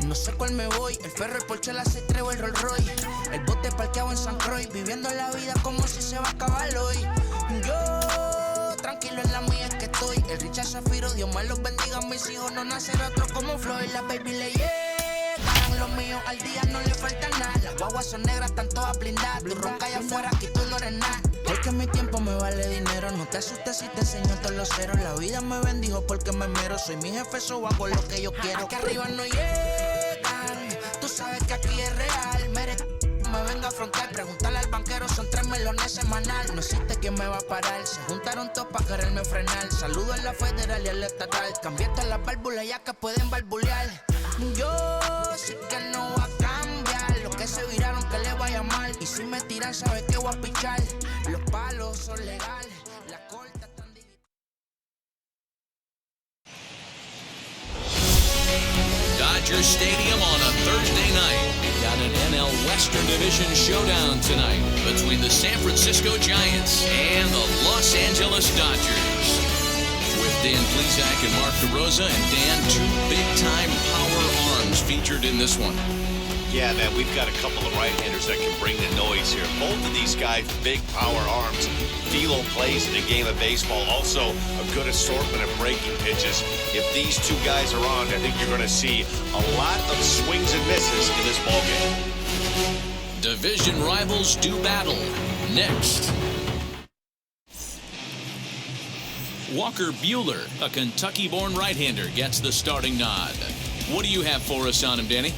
No sé cuál me voy, el ferro, el Porsche, la C3 o el Rolls Royce. El bote parqueado en San Croix, viviendo la vida como si se va a acabar hoy. Yo, tranquilo en la mía es que estoy. El Richard Zafiro, Dios me los bendiga, mis hijos no nacerá otro como Floyd. La baby le llegan, los míos al día no le falta nada. Las guaguas son negras, están todas blindadas. Tú ronca allá afuera, aquí tú no eres nada. Porque mi tiempo me vale dinero, no te asustes si te enseño todos los ceros. La vida me bendijo porque me mero, soy mi jefe, so hago lo que yo quiero. Aquí arriba no llegan, tú sabes que aquí es real. Me venga a afrontar, preguntarle al banquero, son 3 melones semanal. No existe quien me va a parar, se juntaron todos para quererme frenar. Saludo a la federal y a la estatal, cambié todas las válvulas ya que pueden barbulear. Yo sé que no va a cambiar, los que se viraron que le vaya mal. Y si me tiran sabes que voy a pichar, los palos son legales, la corta están digital. Dodger Stadium on a Thursday night. Got an NL Western Division showdown tonight between the San Francisco Giants and the Los Angeles Dodgers. With Dan Plesac and Mark DeRosa, and Dan, 2 big-time power arms featured in this one. Yeah, man, we've got a couple of right-handers that can bring the noise here. Both of these guys, big power arms. Velo plays in a game of baseball. Also, a good assortment of breaking pitches. If these 2 guys are on, I think you're going to see a lot of swings and misses in this ballgame. Division rivals do battle. Next. Walker Buehler, a Kentucky-born right-hander, gets the starting nod. What do you have for us on him, Danny?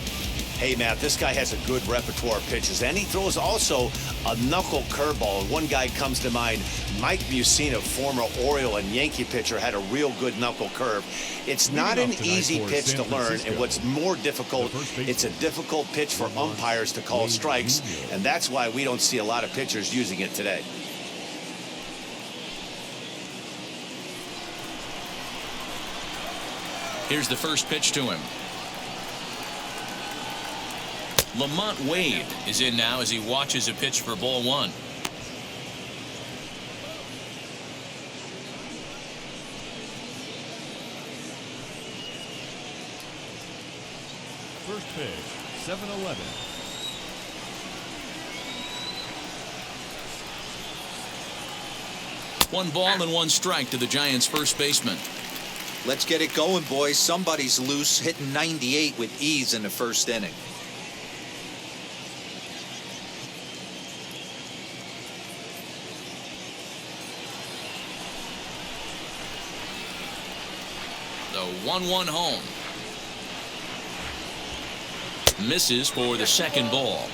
Hey, Matt, this guy has a good repertoire of pitches, and he throws also a knuckle curveball. One guy comes to mind, Mike Mussina, former Oriole and Yankee pitcher, had a real good knuckle curve. It's not an easy pitch to learn, and what's more difficult, it's a difficult pitch for umpires to call strikes, and that's why we don't see a lot of pitchers using it today. Here's the first pitch to him. Lamont Wade is in now as he watches a pitch for ball 1. First pitch, 7-11. One ball and 1 strike to the Giants' first baseman. Let's get it going, boys. Somebody's loose, hitting 98 with ease in the first inning. The 1-1 home. Misses for the second ball.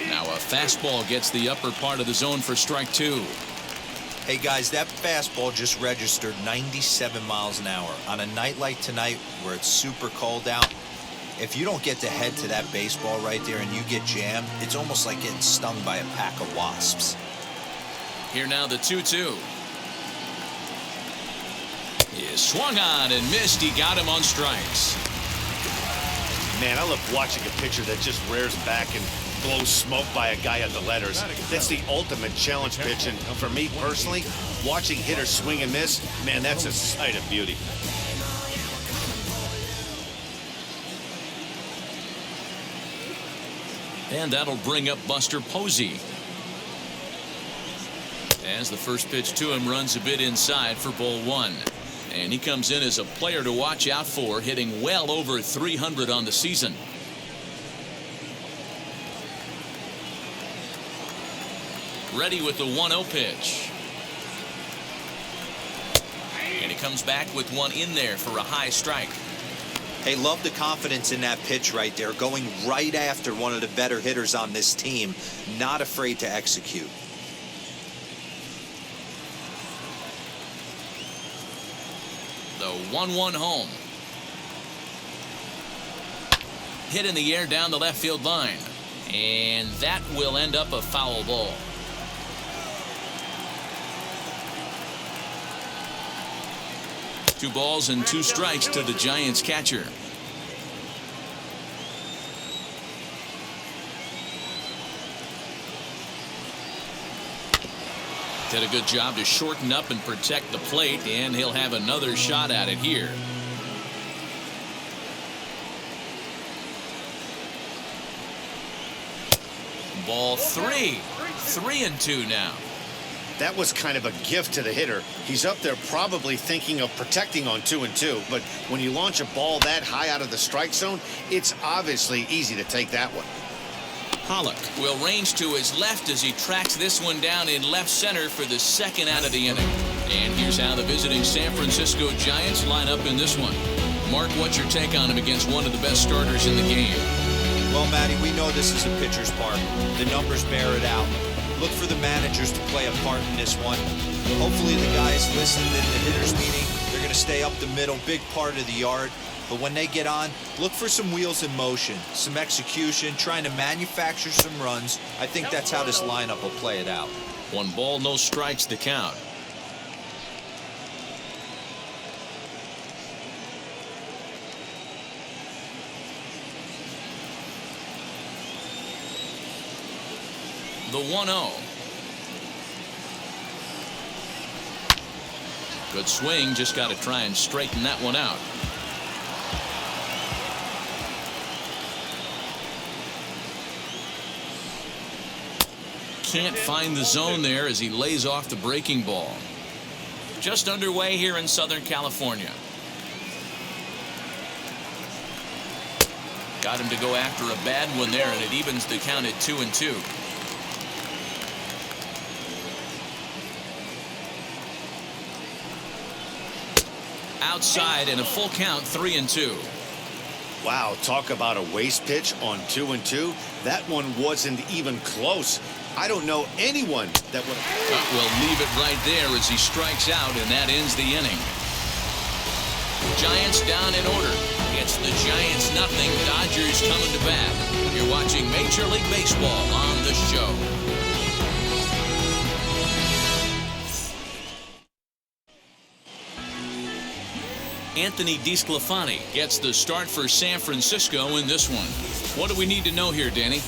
Now a fastball gets the upper part of the zone for strike 2. Hey guys, that fastball just registered 97 miles an hour. On a night like tonight where it's super cold out, if you don't get to head to that baseball right there and you get jammed, it's almost like getting stung by a pack of wasps. Here now the 2-2. He is swung on and missed. He got him on strikes. Man, I love watching a pitcher that just rears back and blows smoke by a guy at the letters. That's the ultimate challenge pitch, and for me personally, watching hitters swing and miss, man, that's a sight of beauty. And that'll bring up Buster Posey. As the first pitch to him runs a bit inside for ball 1. And he comes in as a player to watch out for, hitting well over 300 on the season. Ready with the 1-0 pitch. And he comes back with one in there for a high strike. Hey, love the confidence in that pitch right there, going right after one of the better hitters on this team, not afraid to execute. The 1-1 home. Hit in the air down the left field line. And that will end up a foul ball. 2 balls and 2 strikes to the Giants catcher. Did a good job to shorten up and protect the plate, and he'll have another shot at it here. Ball 3. 3-2 now. That was kind of a gift to the hitter. He's up there probably thinking of protecting on 2-2, but when you launch a ball that high out of the strike zone, it's obviously easy to take that one. Pollock will range to his left as he tracks this one down in left center for the second out of the inning. And here's how the visiting San Francisco Giants line up in this one. Mark, what's your take on him against one of the best starters in the game? Well, Matty, we know this is a pitcher's park. The numbers bear it out. Look for the managers to play a part in this one. Hopefully the guys listened in the hitters meeting. They're going to stay up the middle, big part of the yard. But when they get on, look for some wheels in motion, some execution, trying to manufacture some runs. I think that's how this lineup will play it out. 1 ball, no strikes to count. The 1-0. Good swing, just got to try and straighten that one out. Can't find the zone there as he lays off the breaking ball. Just underway here in Southern California. Got him to go after a bad one there, and it evens the count at 2-2. Outside and a full count, 3-2. Wow, talk about a waste pitch on 2-2. That one wasn't even close. I don't know anyone that would have. We'll leave it right there as he strikes out, and that ends the inning. Giants down in order. It's the Giants nothing, Dodgers coming to bat. You're watching Major League Baseball on the show. Anthony DeSclafani gets the start for San Francisco in this one. What do we need to know here, Danny?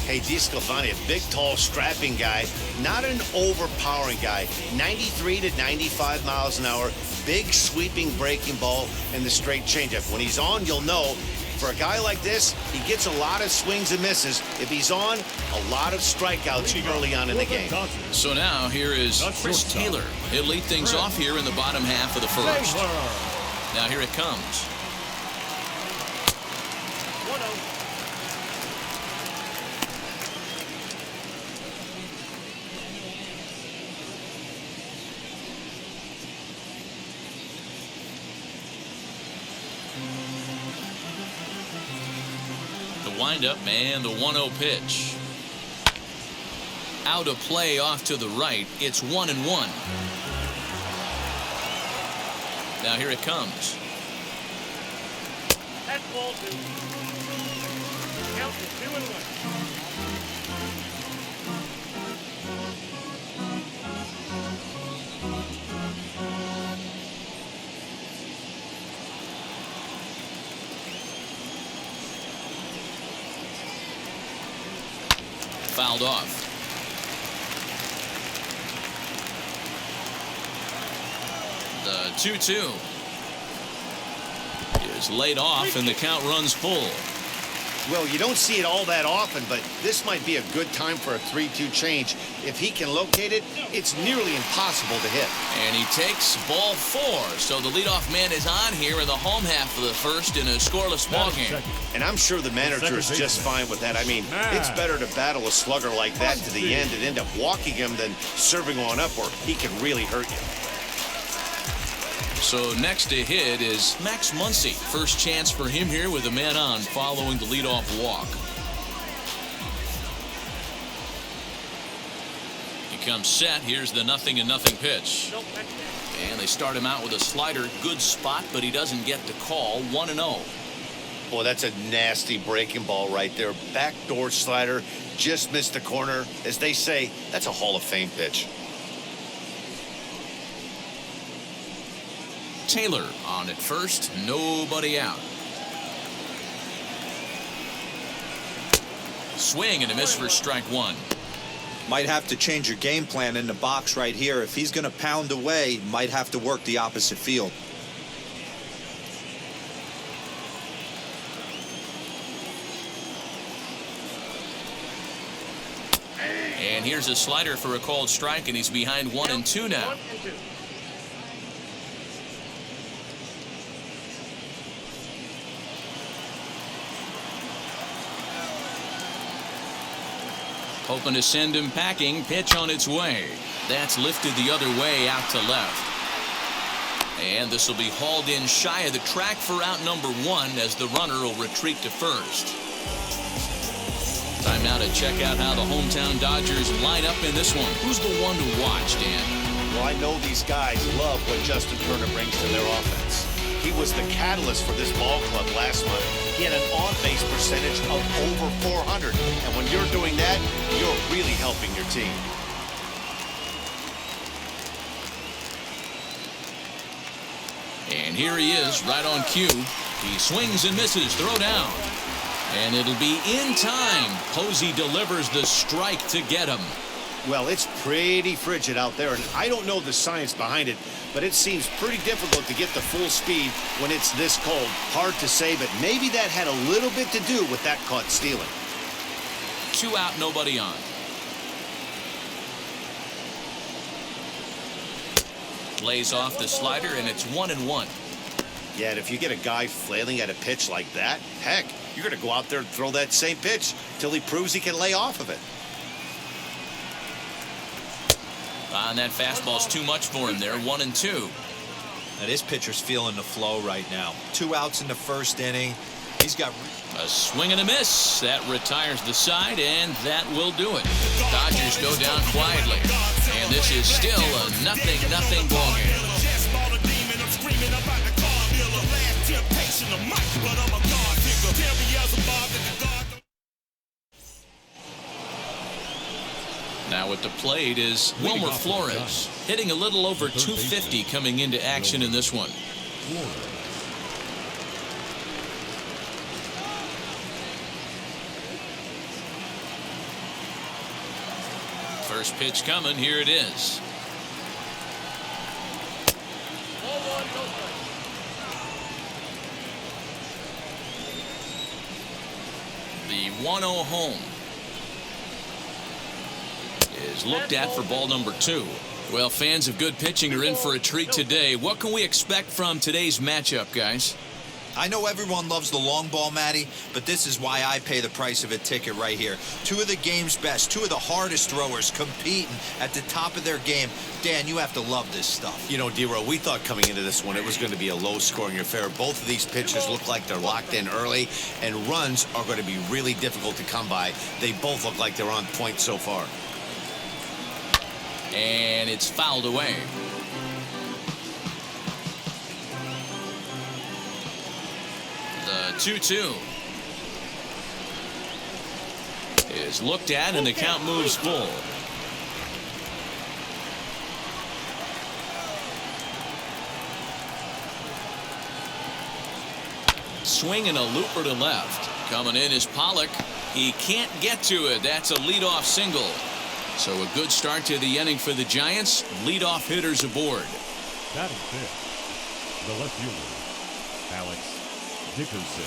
Hey, DeSclafani, a big, tall, strapping guy, not an overpowering guy. 93 to 95 miles an hour, big, sweeping breaking ball, and the straight changeup. When he's on, you'll know. For a guy like this, he gets a lot of swings and misses. If he's on, a lot of strikeouts early on in the game. So now here is Chris Taylor. He'll lead things off here in the bottom half of the first. Now here it comes. The windup and the 1-0 pitch. Out of play off to the right. It's 1-1. Now here it comes. That's ball 2. Count to 2-1. Fouled off. The 2-2 is laid off, and the count runs full. Well, you don't see it all that often, but this might be a good time for a 3-2 change. If he can locate it, it's nearly impossible to hit. And he takes ball 4. So the leadoff man is on here in the home half of the first in a scoreless ball game. And I'm sure the manager is just fine with that. I mean, it's better to battle a slugger like that to the end and end up walking him than serving one up where he can really hurt you. So next to hit is Max Muncy. First chance for him here with a man on following the leadoff walk. He comes set. Here's the 0-0 pitch. And they start him out with a slider. Good spot, but he doesn't get the call. 1-0. Boy, that's a nasty breaking ball right there. Backdoor slider. Just missed the corner. As they say, that's a Hall of Fame pitch. Taylor on at first, nobody out. Swing and a miss for strike one. Might have to change your game plan in the box right here. If he's going to pound away, might have to work the opposite field. And here's a slider for a called strike, and he's behind 1-2 now. 1-2. Hoping to send him packing. Pitch on its way. That's lifted the other way out to left. And this will be hauled in shy of the track for out number one as the runner will retreat to first. Time now to check out how the hometown Dodgers line up in this one. Who's the one to watch, Dan? Well, I know these guys love what Justin Turner brings to their offense. He was the catalyst for this ball club last month. He had an on-base percentage of over 400. And when you're doing that, you're really helping your team. And here he is, right on cue. He swings and misses, throw down. And it'll be in time. Posey delivers the strike to get him. Well, it's pretty frigid out there, and I don't know the science behind it, but it seems pretty difficult to get the full speed when it's this cold. Hard to say, but maybe that had a little bit to do with that caught stealing. 2 out, nobody on. Lays off the slider, and it's 1-1. Yeah, and if you get a guy flailing at a pitch like that, heck, you're going to go out there and throw that same pitch till he proves he can lay off of it. And that fastball's too much for him there, 1-2. Now this pitcher's feeling the flow right now. 2 outs in the first inning. He's got a swing and a miss. That retires the side, and that will do it. Dodgers go down quietly, and this is still a 0-0 ball game. Now at the plate is Wilmer Flores, hitting a little over 250 coming into action in this one. First pitch coming, here it is. The 1-0 home is looked at for ball number 2. Well, fans of good pitching are in for a treat today. What can we expect from today's matchup, guys? I know everyone loves the long ball, Matty, but this is why I pay the price of a ticket right here. 2 of the game's best, 2 of the hardest throwers competing at the top of their game. Dan, you have to love this stuff. You know, D-Row, we thought coming into this one it was going to be a low-scoring affair. Both of these pitchers look like they're locked in early, and runs are going to be really difficult to come by. They both look like they're on point so far. And it's fouled away. The 2-2 is looked at, and the count moves full. Swing and a looper to left. Coming in is Pollock. He can't get to it. That's a leadoff single. So a good start to the inning for the Giants. Leadoff hitters aboard. Batting fifth, the left fielder, Alex Dickerson.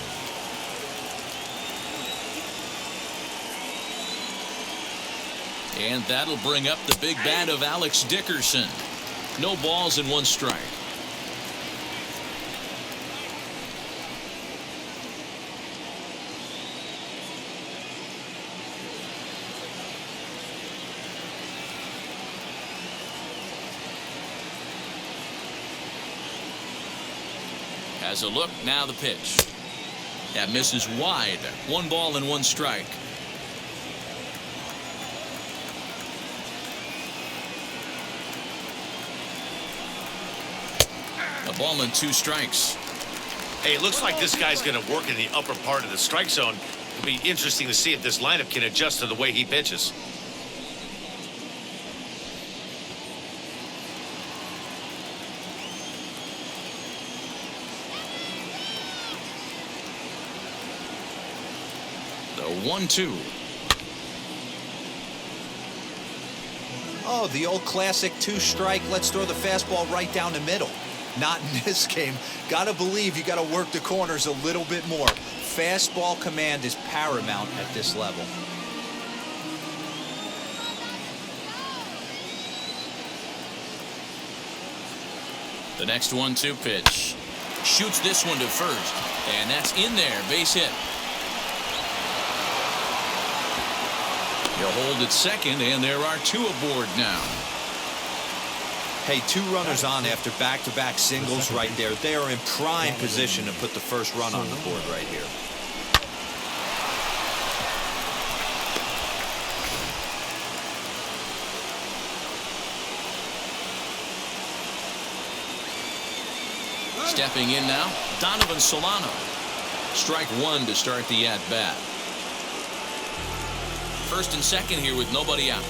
And that'll bring up the big bat of Alex Dickerson. No balls and 1 strike. Has a look, now the pitch. That misses wide. 1 ball and 1 strike. A ball and 2 strikes. Hey, it looks like this guy's going to work in the upper part of the strike zone. It'll be interesting to see if this lineup can adjust to the way he pitches. 1-2. Oh, the old classic 2-strike. Let's throw the fastball right down the middle. Not in this game. Gotta believe you gotta work the corners a little bit more. Fastball command is paramount at this level. The next 1-2 pitch. Shoots this one to first. And that's in there. Base hit. He'll hold at second, and there are 2 aboard now. Hey, 2 runners on after back-to-back singles right there. They are in prime position to put the first run on the board right here. Stepping in now, Donovan Solano. Strike 1 to start the at-bat. First and second here with nobody out.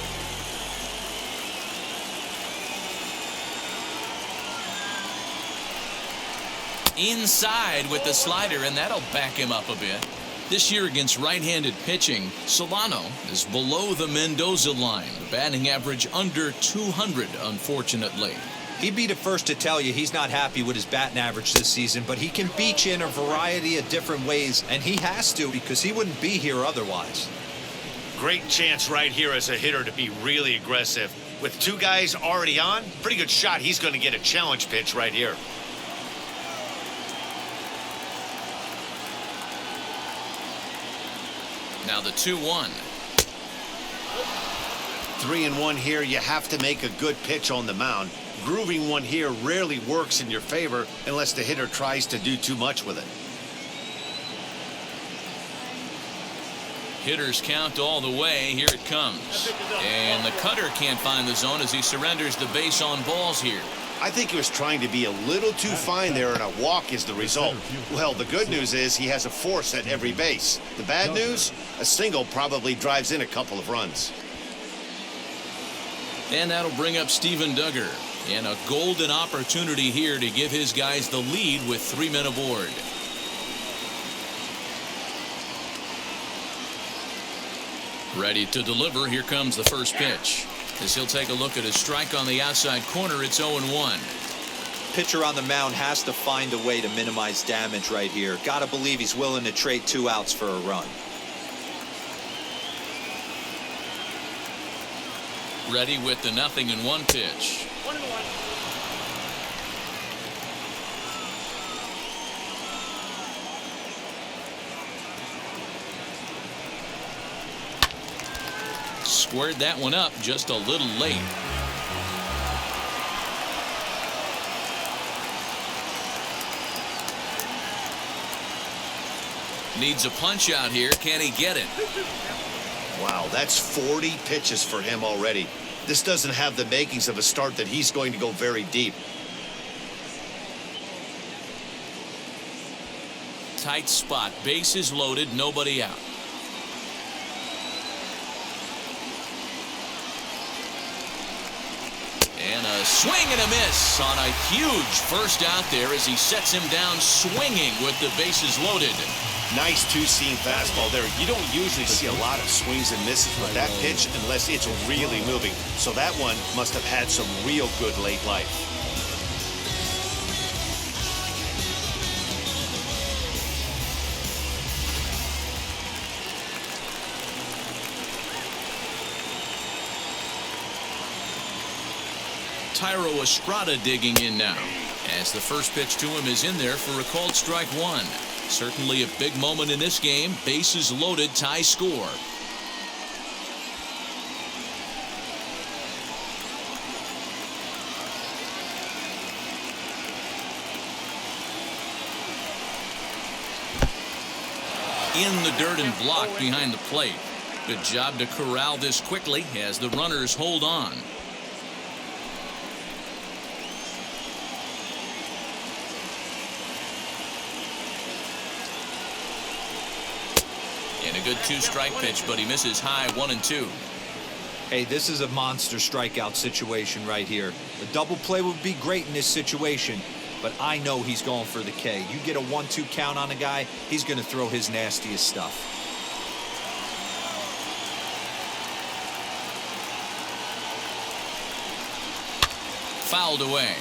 Inside with the slider, and that'll back him up a bit. This year against right-handed pitching, Solano is below the Mendoza line. The batting average under 200, unfortunately. He'd be the first to tell you he's not happy with his batting average this season, but he can beat you in a variety of different ways, and he has to because he wouldn't be here otherwise. Great chance right here as a hitter to be really aggressive. With 2 guys already on, pretty good shot he's going to get a challenge pitch right here. Now the 2-1. 3-1 here. You have to make a good pitch on the mound. Grooving one here rarely works in your favor unless the hitter tries to do too much with it. Hitters count all the way. Here it comes. And the cutter can't find the zone as he surrenders the base on balls here. I think he was trying to be a little too fine there, and a walk is the result. Well, the good news is he has a force at every base. The bad news, a single probably drives in a couple of runs. And that'll bring up Steven Duggar. And a golden opportunity here to give his guys the lead with 3 men aboard. Ready to deliver. Here comes the first pitch. As he'll take a look at his strike on the outside corner, it's 0-1. Pitcher on the mound has to find a way to minimize damage right here. Gotta believe he's willing to trade 2 outs for a run. Ready with the 0-1 pitch. 1-1. Squared that one up just a little late. Needs a punch out here. Can he get it? Wow, that's 40 pitches for him already. This doesn't have the makings of a start that he's going to go very deep. Tight spot. Bases loaded. Nobody out. And a swing and a miss on a huge first out there as he sets him down swinging with the bases loaded. Nice 2-seam fastball there. You don't usually see a lot of swings and misses with that pitch unless it's really moving. So that one must have had some real good late life. Tyro Estrada digging in now as the first pitch to him is in there for a called strike 1. Certainly a big moment in this game. Bases loaded, tie score. In the dirt and blocked behind the plate. Good job to corral this quickly as the runners hold on. And a good 2-strike pitch, but he misses high. 1-2. Hey, this is a monster strikeout situation right here. A double play would be great in this situation, but I know he's going for the K. You get a 1-2 count on a guy, he's going to throw his nastiest stuff. fouled away.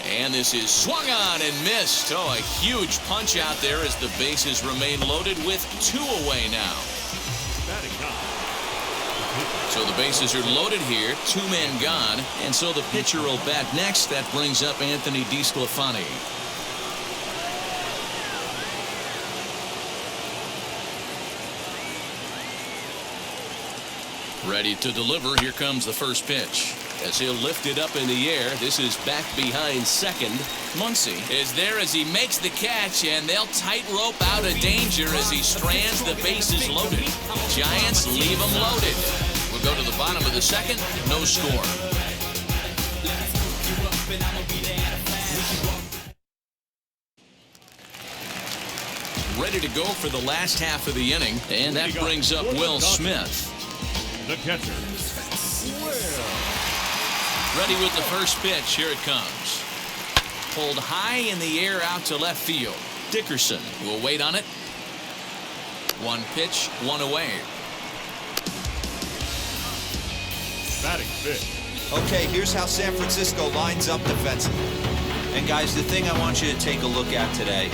And this is swung on and missed. Oh, a huge punch out there as the bases remain loaded with 2 away now. So the bases are loaded here, 2 men gone, and so the pitcher will bat next. That brings up Anthony DeSclafani. Ready to deliver. Here comes the first pitch. As he'll lift it up in the air, this is back behind second. Muncy is there as he makes the catch, and they'll tightrope out of danger as he strands the bases loaded. Giants leave them loaded. We'll go to the bottom of the second. No score. Ready to go for the last half of the inning, and that brings up Will Smith. The catcher. Ready with the first pitch. Here it comes. Pulled high in the air out to left field. Dickerson will wait on it. 1 pitch, 1 away. Batting fifth. Okay, here's how San Francisco lines up defensively. And guys, the thing I want you to take a look at today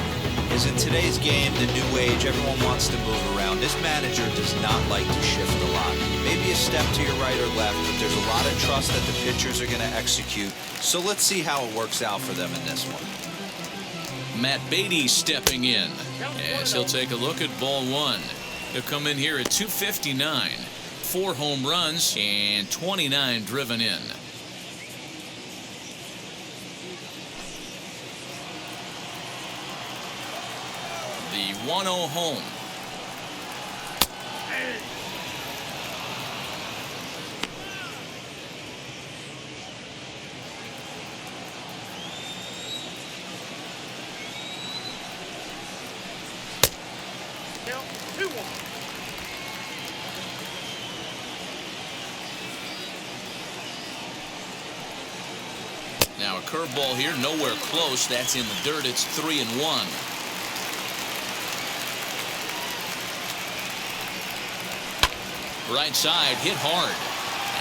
is in today's game, the new age, everyone wants to move around. This manager does not like to shift a lot. Maybe a step to your right or left, but there's a lot of trust that the pitchers are going to execute. So let's see how it works out for them in this one. Matt Beatty stepping in as he'll take a look at ball 1. He'll come in here at 259. 4 home runs and 29 driven in. The 1-0 home. Count 2-1. Now a curveball here, nowhere close. That's in the dirt. It's 3-1. Right side hit hard,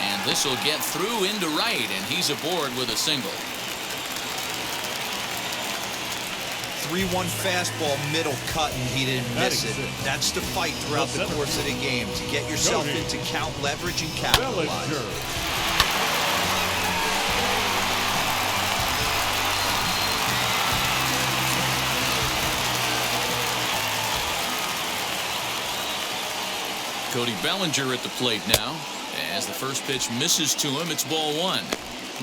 and this will get through into right, and he's aboard with a single. 3-1 fastball, middle cut, and he didn't miss it. That's the fight throughout the course of the game, to get yourself into count leverage and capitalize. Cody Bellinger at the plate now. As the first pitch misses to him, it's ball 1.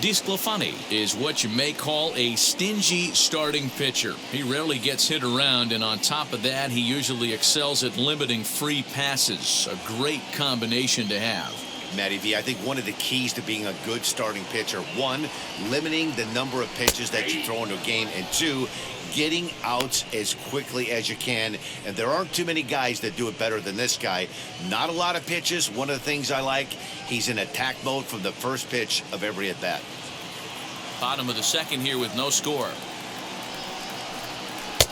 DeSclafani is what you may call a stingy starting pitcher. He rarely gets hit around, and on top of that, he usually excels at limiting free passes. A great combination to have. Matty V, I think one of the keys to being a good starting pitcher, 1, limiting the number of pitches that you throw into a game, and 2, getting outs as quickly as you can. And there aren't too many guys that do it better than this guy. Not a lot of pitches. One of the things I like, he's in attack mode from the first pitch of every at bat. Bottom of the second here with no score.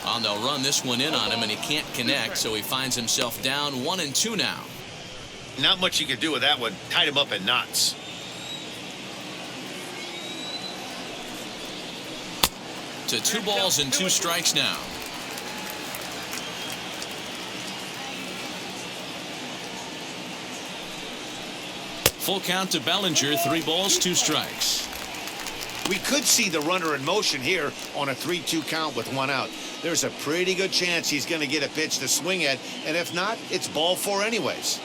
And they'll run this one in on him, and he can't connect, so he finds himself down 1-2 now. Not much you can do with that one. Tied him up in knots. To 2 balls and 2 strikes now. Full count to Bellinger. 3 balls, 2 strikes. We could see the runner in motion here on a 3-2 count with 1 out. There's a pretty good chance he's going to get a pitch to swing at, and if not, it's ball 4 anyways.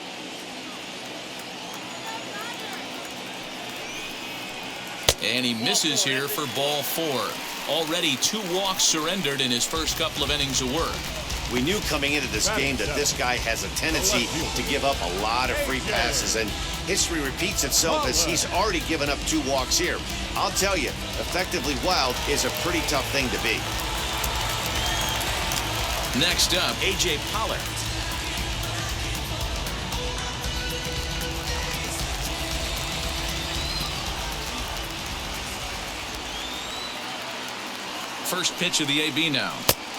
And he misses here for ball 4. Already 2 walks surrendered in his first couple of innings of work. We knew coming into this game that this guy has a tendency to give up a lot of free passes, and history repeats itself as he's already given up 2 walks here. I'll tell you, effectively wild is a pretty tough thing to be. Next up, A.J. Pollard. First pitch of the AB now.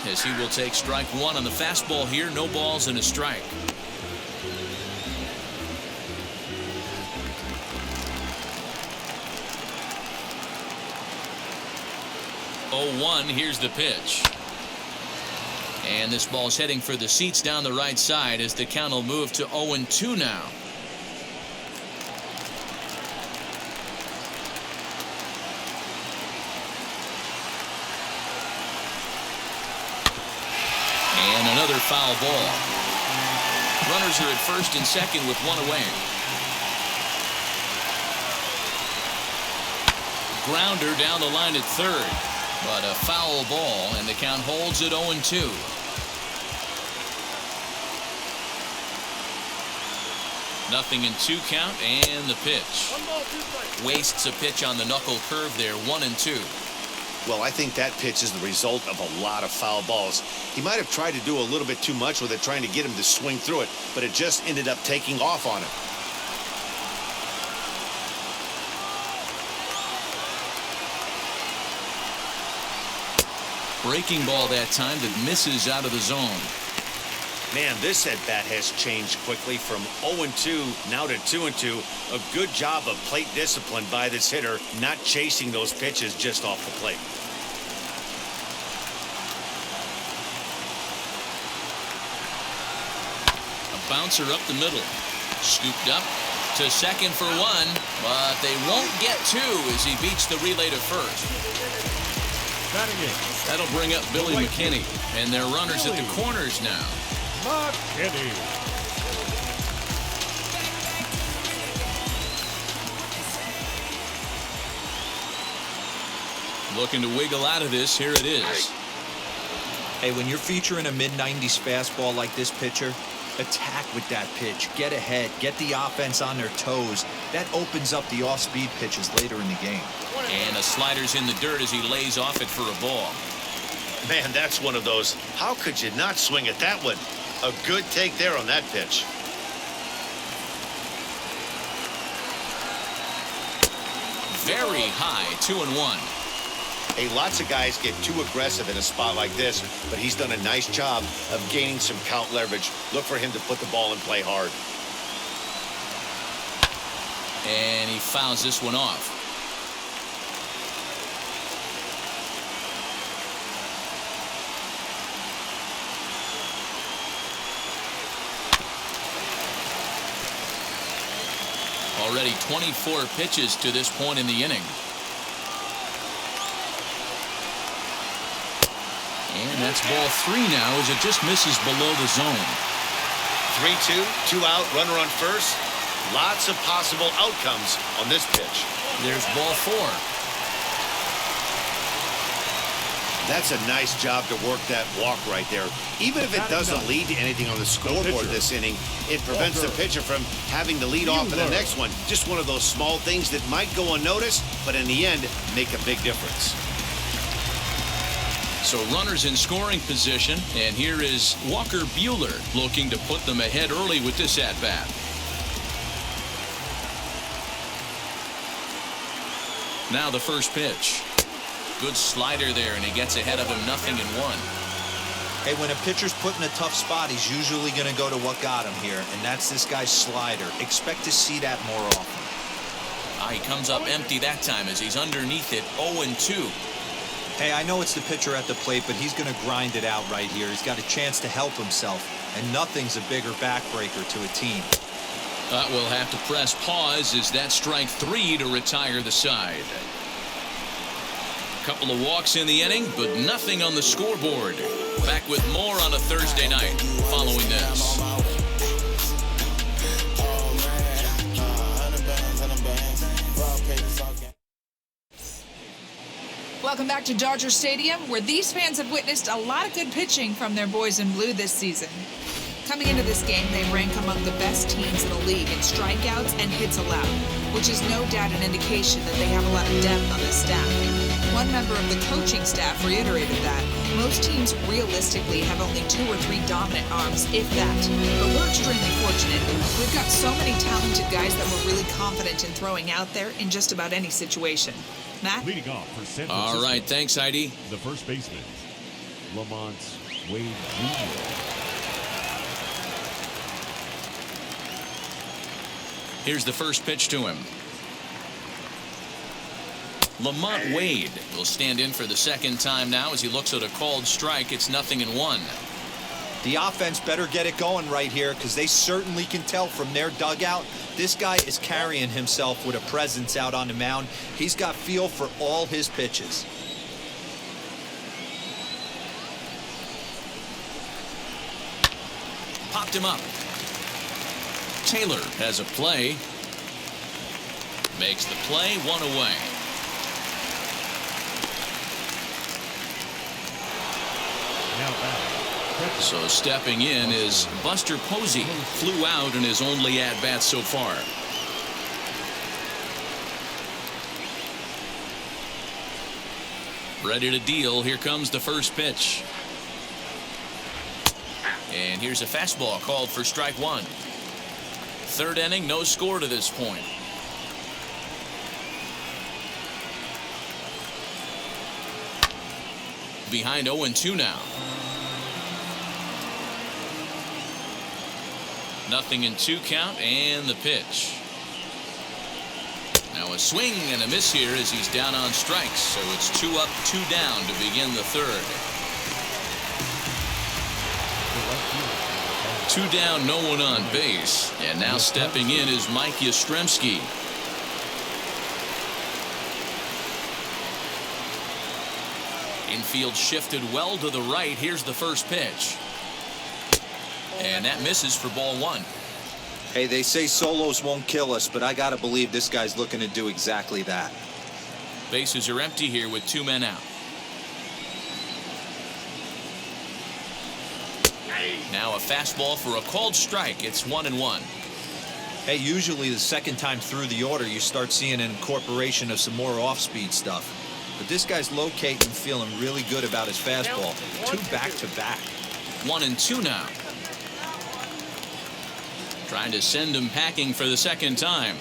as he will take strike one on the fastball here. No balls and a strike. 0-1. Here's the pitch. And this ball's heading for the seats down the right side as the count will move to 0-2 now. And another foul ball. Runners are at first and second with one away. Grounder down the line at third. But a foul ball, and the count holds at 0-2. Nothing in 2 count, and the pitch. Wastes a pitch on the knuckle curve there, 1-2. Well, I think that pitch is the result of a lot of foul balls. He might have tried to do a little bit too much with it, trying to get him to swing through it, but it just ended up taking off on him. Breaking ball that time that misses out of the zone. Man, this at-bat has changed quickly from 0-2 now to 2-2. A good job of plate discipline by this hitter, not chasing those pitches just off the plate. A bouncer up the middle. Scooped up to second for one, but they won't get two as he beats the relay to first. That'll bring up Billy McKinney, and their runners at the corners now. McKinney. Looking to wiggle out of this. Here it is. Hey, when you're featuring a mid-90s fastball like this pitcher, attack with that pitch. Get ahead. Get the offense on their toes. That opens up the off-speed pitches later in the game. And a slider's in the dirt as he lays off it for a ball. Man, that's one of those. How could you not swing at that one? A good take there on that pitch. Very high, 2-1. Hey, lots of guys get too aggressive in a spot like this, but he's done a nice job of gaining some count leverage. Look for him to put the ball in play hard. And he fouls this one off. Already 24 pitches to this point in the inning. And that's ball 3 now as it just misses below the zone. 3-2, 2 out, runner on first. Lots of possible outcomes on this pitch. There's ball 4. That's a nice job to work that walk right there. Even if it doesn't lead to anything on the scoreboard this inning, it prevents the pitcher from having to lead off in the next one. Just one of those small things that might go unnoticed, but in the end, make a big difference. So runners in scoring position, and here is Walker Buehler looking to put them ahead early with this at-bat. Now the first pitch. Good slider there, and he gets ahead of him, 0-1. Hey, when a pitcher's put in a tough spot, he's usually going to go to what got him here, and that's this guy's slider. Expect to see that more often. He comes up empty that time as he's underneath it, 0-2. Hey, I know it's the pitcher at the plate, but he's going to grind it out right here. He's got a chance to help himself, and nothing's a bigger backbreaker to a team. We'll have to press pause as that's strike 3 to retire the side. Couple of walks in the inning, but nothing on the scoreboard. Back with more on a Thursday night following this. Welcome back to Dodger Stadium, where these fans have witnessed a lot of good pitching from their boys in blue this season. Coming into this game, they rank among the best teams in the league in strikeouts and hits allowed, which is no doubt an indication that they have a lot of depth on this staff. One member of the coaching staff reiterated that most teams realistically have only 2 or 3 dominant arms, if that. But we're extremely fortunate. We've got so many talented guys that we're really confident in throwing out there in just about any situation. Matt? Leading off for San Francisco. All right, thanks, Heidi. The first baseman, Lamont's Wade Jr. Here's the first pitch to him. Lamont Wade will stand in for the second time now as he looks at a called strike. It's 0-1. The offense better get it going right here, because they certainly can tell from their dugout this guy is carrying himself with a presence out on the mound. He's got feel for all his pitches. Popped him up. Taylor has a play. Makes the play, 1 away. Now back. So stepping in is Buster Posey. Flew out in his only at-bat so far. Ready to deal. Here comes the first pitch. And here's a fastball called for strike 1. Third inning, no score to this point. Behind 0-2 now. 0-2 count, and the pitch. Now a swing and a miss here as he's down on strikes. So it's 2 up, 2 down to begin the third. 2 down, no one on base. And now stepping in is Mike Yastrzemski. Infield shifted well to the right. Here's the first pitch. And that misses for ball 1. Hey, they say solos won't kill us, but I got to believe this guy's looking to do exactly that. Bases are empty here with 2 men out. Now a fastball for a called strike. It's 1-1. Hey, usually the second time through the order, you start seeing an incorporation of some more off-speed stuff. But this guy's locating and feeling really good about his fastball. 2 back-to-back. 1-2 now. Trying to send him packing for the second time.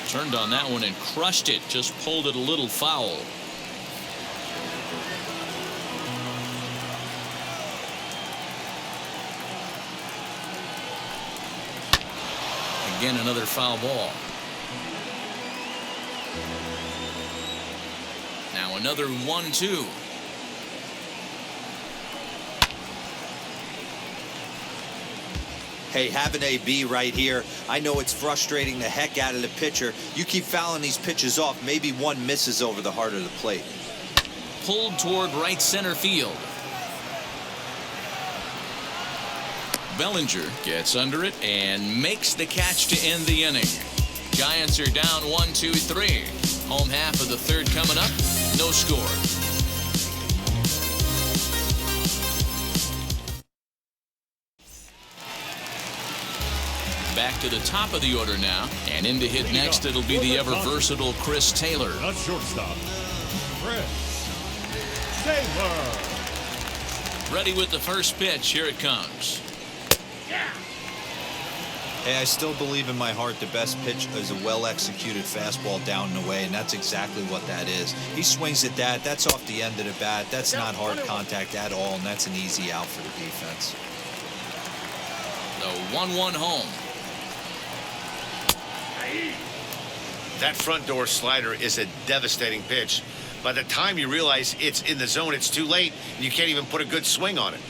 Turned on that one and crushed it. Just pulled it a little foul. Again, another foul ball. Now another 1-2. Hey, have an AB right here. I know it's frustrating the heck out of the pitcher. You keep fouling these pitches off, maybe one misses over the heart of the plate. Pulled toward right center field. Bellinger gets under it and makes the catch to end the inning. Giants are down 1-2-3. Home half of the third coming up. No score. Back to the top of the order now, and in to hit next it'll be the ever versatile Chris Taylor. A shortstop, Chris Taylor. Ready with the first pitch. Here it comes. Hey, I still believe in my heart the best pitch is a well-executed fastball down and away, and that's exactly what that is. He swings at that. That's off the end of the bat. That's not hard contact at all, and that's an easy out for the defense. The 1-1 home. That front door slider is a devastating pitch. By the time you realize it's in the zone, it's too late, and you can't even put a good swing on it.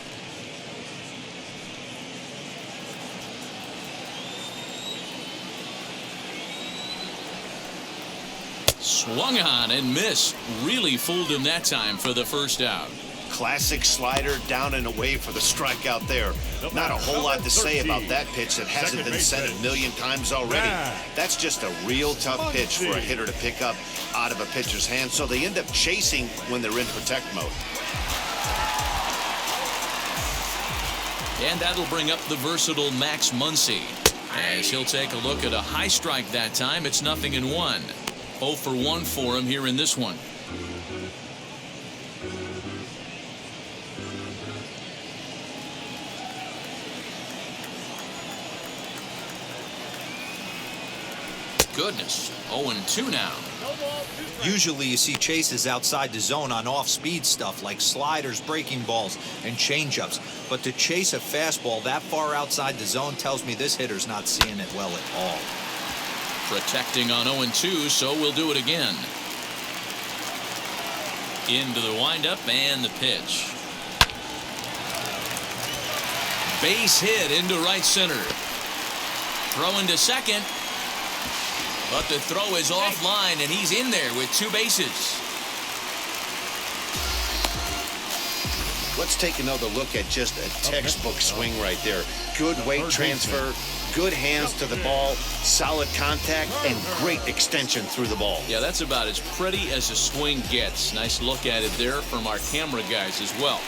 Swung on and missed. Really fooled him that time for the first out. Classic slider down and away for the strikeout there. Not a whole lot to say about that pitch that hasn't been said a million times already. That's just a real tough pitch for a hitter to pick up out of a pitcher's hand, so they end up chasing when they're in protect mode. And that'll bring up the versatile Max Muncy, as he'll take a look at a high strike that time. It's 0-1. 0 for 1 for him here in this one. goodness. 0-2 now. Usually you see chases outside the zone on off-speed stuff like sliders, breaking balls, and changeups. But to chase a fastball that far outside the zone tells me this hitter's not seeing it well at all. Protecting on 0-2, so we'll do it again. Into the windup and the pitch. Base hit into right center. Throw into second. But the throw is offline, and he's in there with 2 bases. Let's take another look at just a textbook swing right there. Good weight transfer, good hands to the ball, solid contact, and great extension through the ball. Yeah, that's about as pretty as a swing gets. Nice look at it there from our camera guys as well.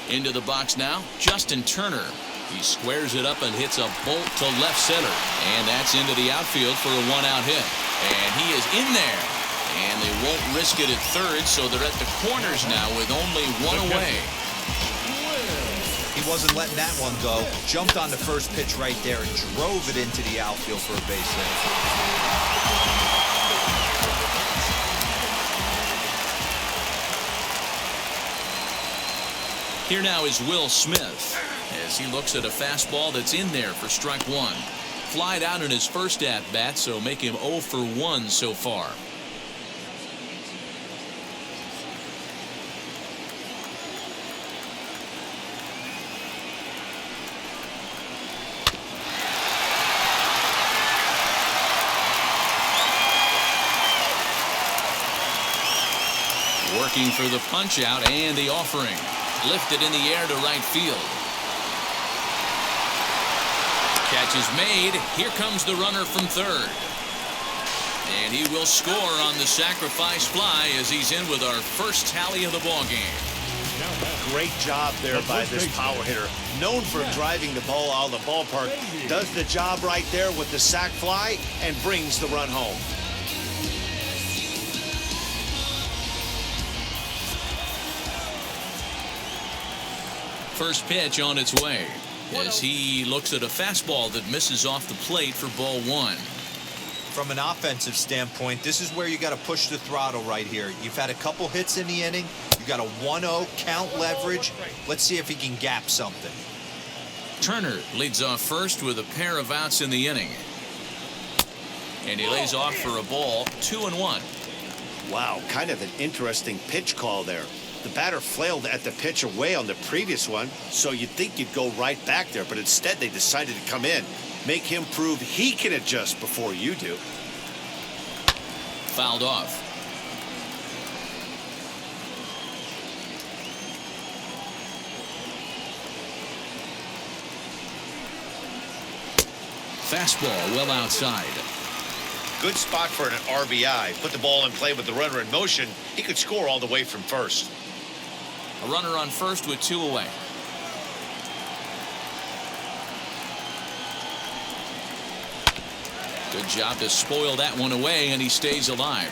Into the box now, Justin Turner. He squares it up and hits a bolt to left center. And that's into the outfield for a 1-out hit. And he is in there. And they won't risk it at third, so they're at the corners now with only 1 away. He wasn't letting that one go. Jumped on the first pitch right there and drove it into the outfield for a base hit. Here now is Will Smith as he looks at a fastball that's in there for strike 1. Flied out in his first at-bat, so make him 0 for 1 so far. Working for the punch out and the offering. Lifted in the air to right field. Catch is made. Here comes the runner from third. And he will score on the sacrifice fly as he's in with our first tally of the ball game. Great job there by this power hitter. Known for driving the ball out of the ballpark. Does the job right there with the sac fly and brings the run home. First pitch on its way as he looks at a fastball that misses off the plate for ball 1. From an offensive standpoint, this is where you got to push the throttle right here. You've had a couple hits in the inning. You got a 1-0 count leverage. Let's see if he can gap something. Turner leads off first with a pair of outs in the inning. And he lays off for a ball, 2-1. Wow, kind of an interesting pitch call there. The batter flailed at the pitch away on the previous one, so you'd think you'd go right back there, but instead they decided to come in. Make him prove he can adjust before you do. Fouled off. Fastball well outside. Good spot for an RBI. Put the ball in play with the runner in motion. He could score all the way from first. A runner on first with 2 away. Good job to spoil that one away, and he stays alive.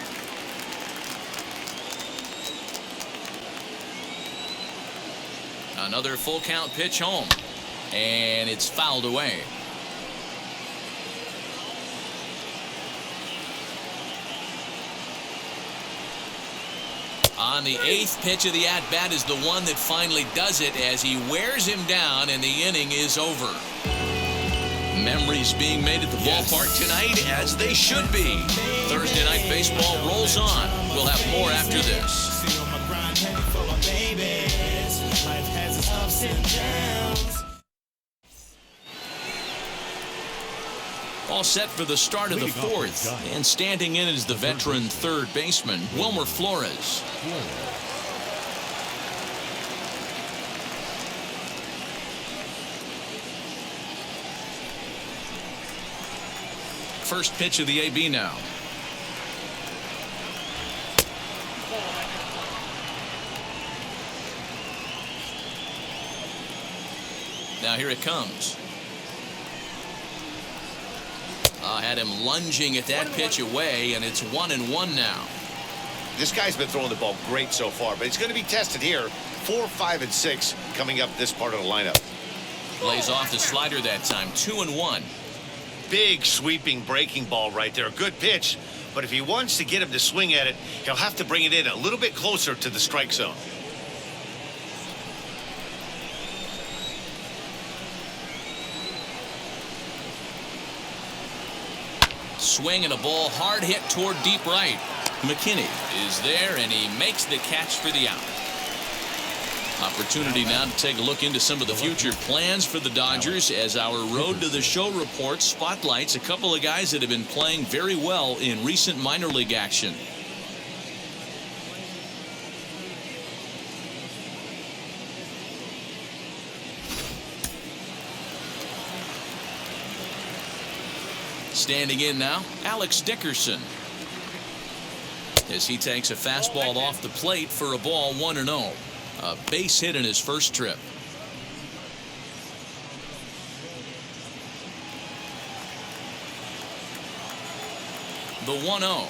Another full count pitch home, and it's fouled away. On the 8th pitch of the at-bat is the one that finally does it as he wears him down and the inning is over. Memories being made at the ballpark tonight, as they should be. Thursday night baseball rolls on. We'll have more after this. All set for the start of the 4th, and standing in is the veteran third baseman, Wilmer Flores. First pitch of the AB now. Now here it comes. Had him lunging at that pitch away, and it's 1-1 now. This guy's been throwing the ball great so far, but he's going to be tested here. 4, 5, and 6 coming up this part of the lineup. Lays off the slider that time. 2-1. Big sweeping breaking ball right there. Good pitch. But if he wants to get him to swing at it, he'll have to bring it in a little bit closer to the strike zone. Swing and a ball hard hit toward deep right. McKinney is there, and he makes the catch for the out. Opportunity now to take a look into some of the future plans for the Dodgers as our Road to the Show report spotlights a couple of guys that have been playing very well in recent minor league action. Standing in now, Alex Dickerson, as he takes a fastball off the plate for a ball 1-0. A base hit in his first trip. The 1-0.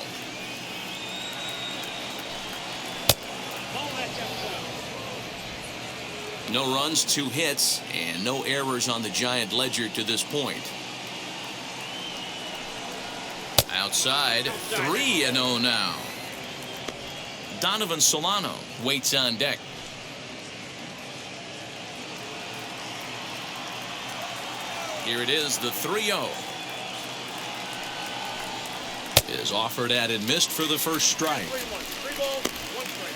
No runs, 2 hits, and no errors on the Giant ledger to this point. Outside, 3-0 now. Donovan Solano waits on deck. Here it is, the 3-0. Is offered at and missed for the first strike. 3 balls, 1 strike.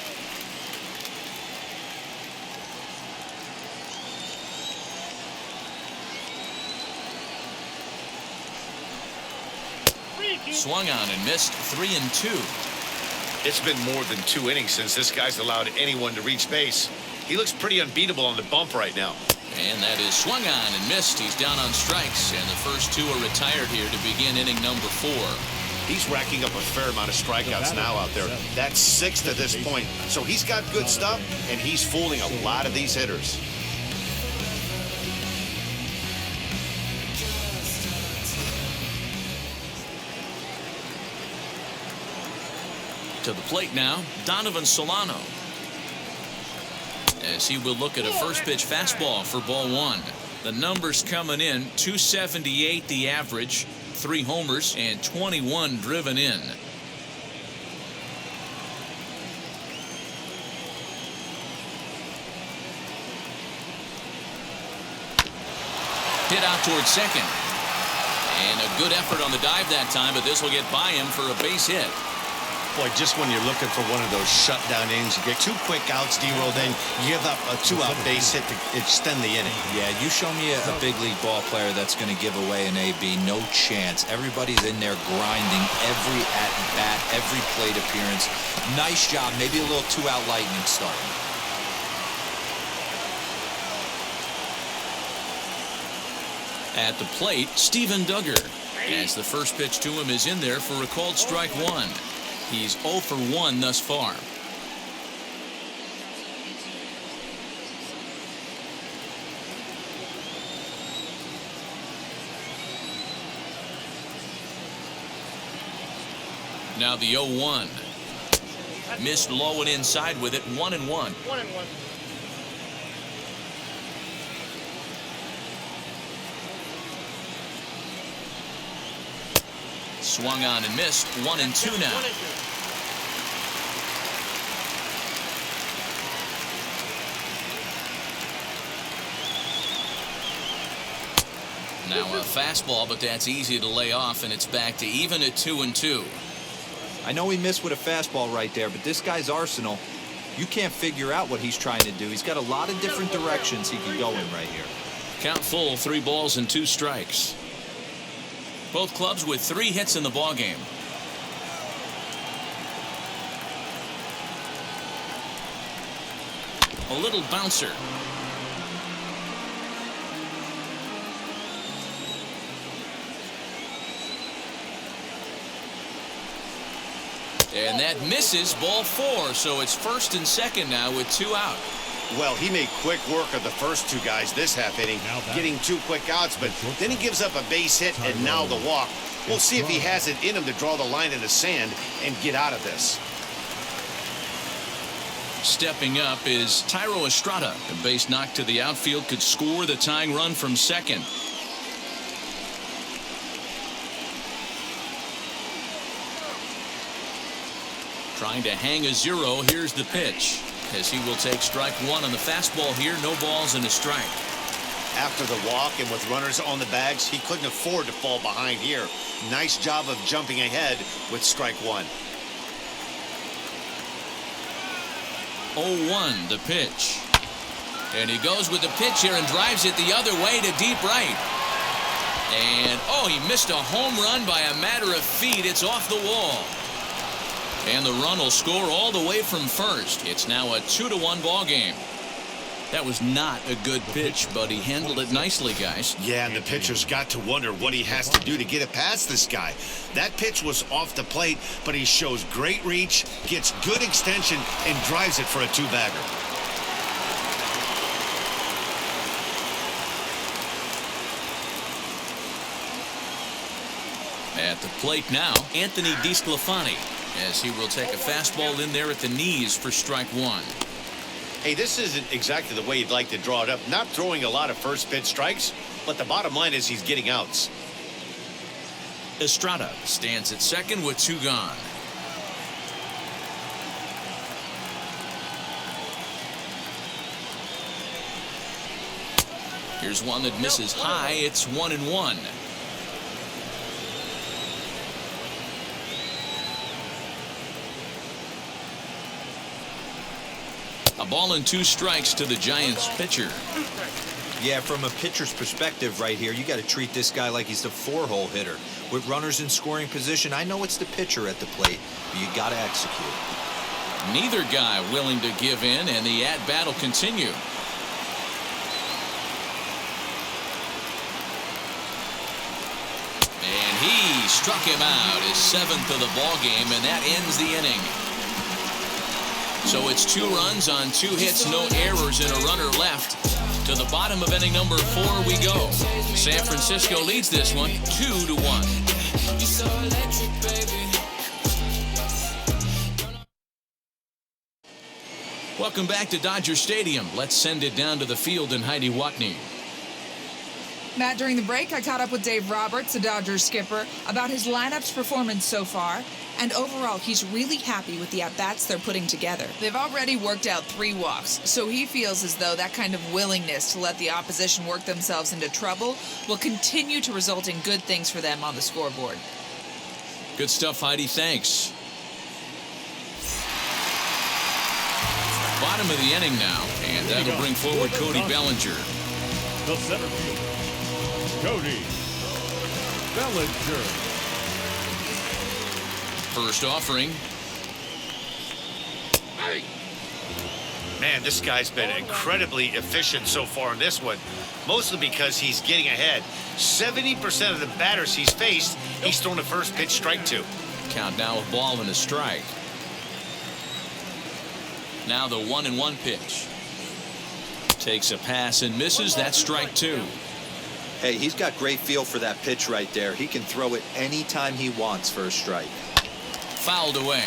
Swung on and missed. 3-2. It's been more than 2 innings since this guy's allowed anyone to reach base. He looks pretty unbeatable on the bump right now. And that is swung on and missed. He's down on strikes, and the first 2 are retired here to begin inning number 4. He's racking up a fair amount of strikeouts now out there. That's 6 to this point. So he's got good stuff, and he's fooling a lot of these hitters. To the plate now, Donovan Solano, as he will look at a first pitch fastball for ball 1. The numbers coming in, 278 the average, 3 homers and 21 driven in. Hit out towards second. And a good effort on the dive that time, but this will get by him for a base hit. Boy, just when you're looking for one of those shutdown innings, you get 2 quick outs, D-roll, then you give up a 2-out base hit to extend the inning. Yeah, you show me a big league ball player that's going to give away an AB. No chance. Everybody's in there grinding every at-bat, every plate appearance. Nice job. Maybe a little 2-out lightning start. At the plate, Steven Duggar, as the first pitch to him is in there for a called strike 1. He's 0 for 1 thus far. Now the 0-1. Missed low and inside with it. 1-1. 1-1. Swung on and missed. 1-2 now. 1-2. Now a fastball, but that's easy to lay off, and it's back to even at 2-2. I know he missed with a fastball right there, but this guy's arsenal, you can't figure out what he's trying to do. He's got a lot of different directions he could go in right here. Count full, 3 balls and 2 strikes. Both clubs with 3 hits in the ballgame. A little bouncer. And that misses, ball 4. So it's first and second now with 2 out. Well, he made quick work of the first 2 guys this half inning, getting 2 quick outs, but then he gives up a base hit and now the walk. We'll see if he has it in him to draw the line in the sand and get out of this. Stepping up is Thairo Estrada. A base knock to the outfield could score the tying run from second. Trying to hang a 0. Here's the pitch. As he will take strike 1 on the fastball here. No balls and a strike. After the walk and with runners on the bags, he couldn't afford to fall behind here. Nice job of jumping ahead with strike 1. 0-1 the pitch. And he goes with the pitch here and drives it the other way to deep right. And he missed a home run by a matter of feet. It's off the wall. And the run will score all the way from first. It's now a 2-1 ball game. That was not a good pitch, but he handled it nicely, guys. Yeah, and the pitcher's got to wonder what he has to do to get it past this guy. That pitch was off the plate, but he shows great reach, gets good extension, and drives it for a 2-bagger. At the plate now, Anthony DeSclafani, as he will take a fastball in there at the knees for strike 1. Hey, this isn't exactly the way you'd like to draw it up. Not throwing a lot of first pitch strikes, but the bottom line is he's getting outs. Estrada stands at second with 2 gone. Here's one that misses high. It's 1-1. A ball and 2 strikes to the Giants pitcher. Yeah, from a pitcher's perspective right here, you got to treat this guy like he's the 4-hole hitter. With runners in scoring position, I know it's the pitcher at the plate, but you got to execute. Neither guy willing to give in, and the at-bat will continue. And he struck him out, his 7th of the ball game, and that ends the inning. So it's 2 runs on 2 hits, no errors, and a runner left. To the bottom of inning number 4 we go. San Francisco leads this one 2-1. Welcome back to Dodger Stadium. Let's send it down to the field in Heidi Watney. Matt, during the break, I caught up with Dave Roberts, the Dodgers skipper, about his lineup's performance so far. And overall, he's really happy with the at-bats they're putting together. They've already worked out 3 walks, so he feels as though that kind of willingness to let the opposition work themselves into trouble will continue to result in good things for them on the scoreboard. Good stuff, Heidi. Thanks. Bottom of the inning now, and that'll bring forward Cody Bellinger. The center fielder, Cody Bellinger. First offering. Man, this guy's been incredibly efficient so far in this one, mostly because he's getting ahead. 70% of the batters he's faced, he's thrown a first pitch strike to. Count now with ball and a strike. Now the 1-1 pitch. Takes a pass and misses. That's strike 2. Hey, he's got great feel for that pitch right there. He can throw it anytime he wants for a strike. Fouled away.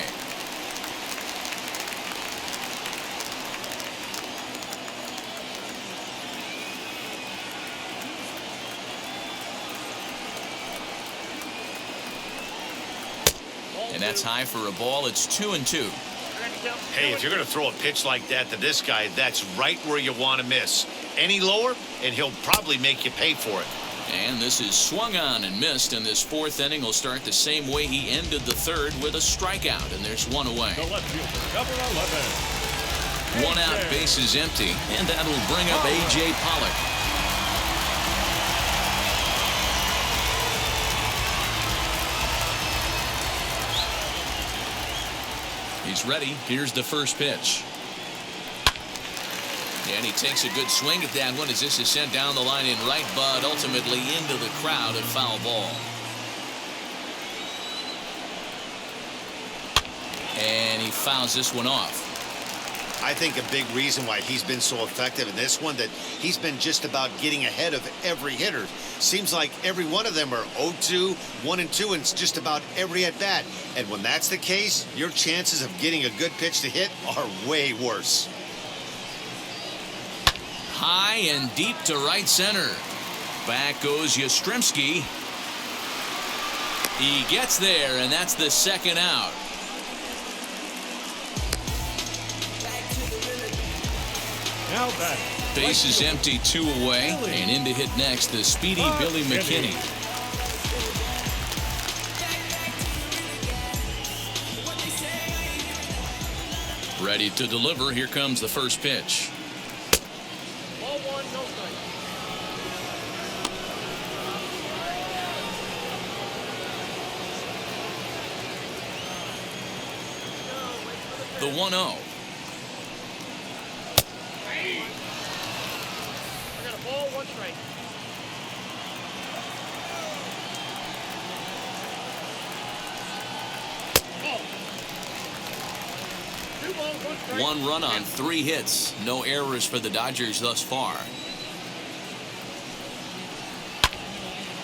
And that's high for a ball. It's 2-2. Hey, if you're going to throw a pitch like that to this guy, that's right where you want to miss. Any lower, and he'll probably make you pay for it. And this is swung on and missed, and this 4th inning will start the same way he ended the 3rd with a strikeout, and there's 1 away. The left fielder, number 11. 1 out, base is empty, and that'll bring up A.J. Pollock. He's ready. Here's the first pitch. And he takes a good swing at that one as this is sent down the line in right, but ultimately into the crowd, a foul ball. And he fouls this one off. I think a big reason why he's been so effective in this one, that he's been just about getting ahead of every hitter. Seems like every one of them are 0-2, 1-2, and just about every at-bat. And when that's the case, your chances of getting a good pitch to hit are way worse. High and deep to right center. Back goes Yastrzemski. He gets there, and that's the second out. Now back. Base is empty, 2 away, and in to hit next, the speedy Billy McKinney. Ready to deliver. Here comes the first pitch. Ball 1, no strike. The 1-0. I got a ball, 1 strike. Ball. 2 balls, 1 strike. 1 run on 3 hits. No errors for the Dodgers thus far.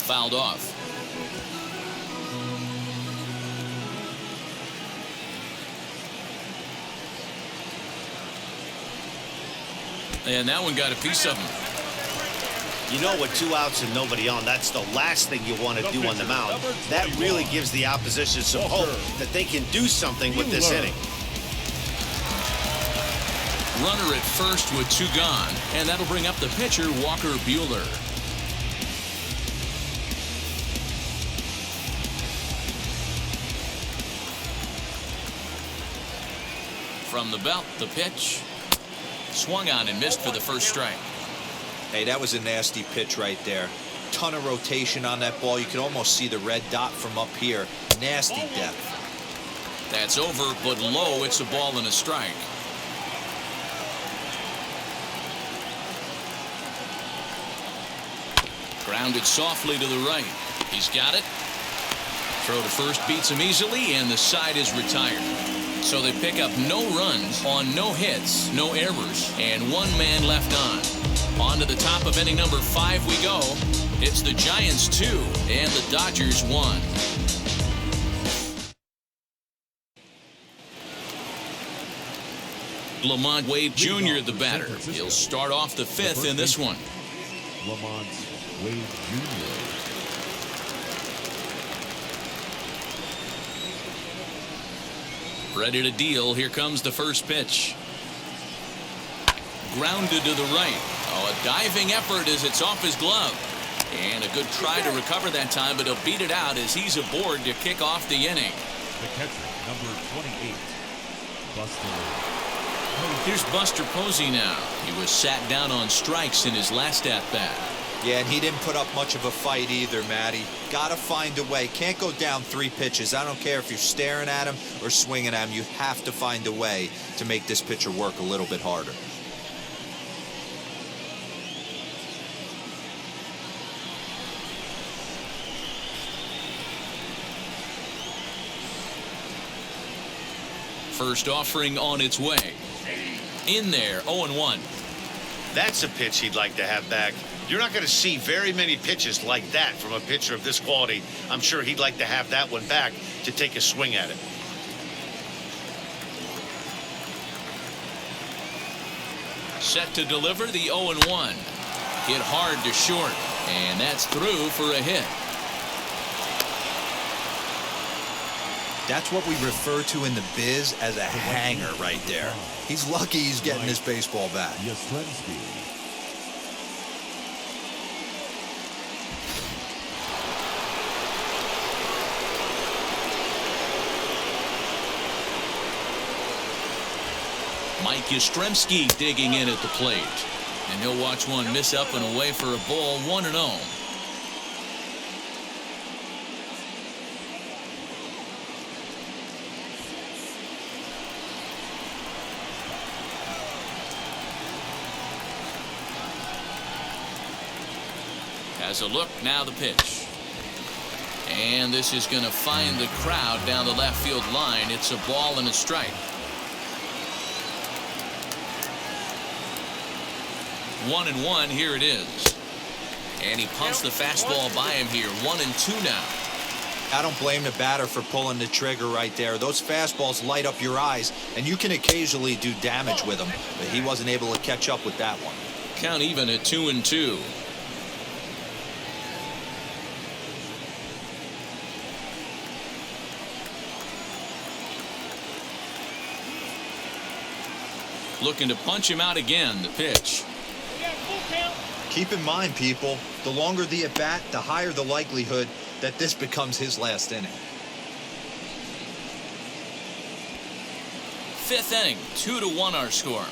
Fouled off. And that one got a piece of him. You know, with 2 outs and nobody on, that's the last thing you want to do on the mound. That really gives the opposition some hope that they can do something with this inning. Runner at first with 2 gone, and that'll bring up the pitcher, Walker Buehler. From the belt, the pitch. Swung on and missed for the first strike. Hey, that was a nasty pitch right there. Ton of rotation on that ball. You can almost see the red dot from up here. Nasty depth. That's over, but low. It's a ball and a strike. Grounded softly to the right. He's got it. Throw to first beats him easily, and the side is retired. So they pick up no runs on no hits, no errors, and 1 man left on. On to the top of inning number 5 we go. It's the Giants 2 and the Dodgers 1. Lamont Wade Jr. the batter. He'll start off the 5th in this one. Lamont Wade Jr. Ready to deal. Here comes the first pitch. Grounded to the right. Oh, a diving effort as it's off his glove. And a good try to recover that time, but he'll beat it out as he's aboard to kick off the inning. The catcher, number 28, Buster. Here's Buster Posey now. He was sat down on strikes in his last at-bat. Yeah, and he didn't put up much of a fight either, Matty. Gotta find a way. Can't go down 3 pitches. I don't care if you're staring at him or swinging at him. You have to find a way to make this pitcher work a little bit harder. First offering on its way. In there, 0-1. That's a pitch he'd like to have back. You're not going to see very many pitches like that from a pitcher of this quality. I'm sure he'd like to have that one back to take a swing at it. Set to deliver the 0-1. Hit hard to short, and that's through for a hit. That's what we refer to in the biz as a hanger right there. He's lucky he's getting this baseball back. Yastrzemski. Mike Yastrzemski digging in at the plate. And he'll watch one miss up and away for a ball, 1-0. Has a look, now the pitch. And this is going to find the crowd down the left field line. It's a ball and a strike. 1-1, here it is. And he pumps the fastball by him here. 1-2 now. I don't blame the batter for pulling the trigger right there. Those fastballs light up your eyes, and you can occasionally do damage with them, but he wasn't able to catch up with that one. Count even at 2-2. Looking to punch him out again. The pitch. Keep in mind, people, the longer the at-bat, the higher the likelihood that this becomes his last inning. Fifth inning, 2-1 our score.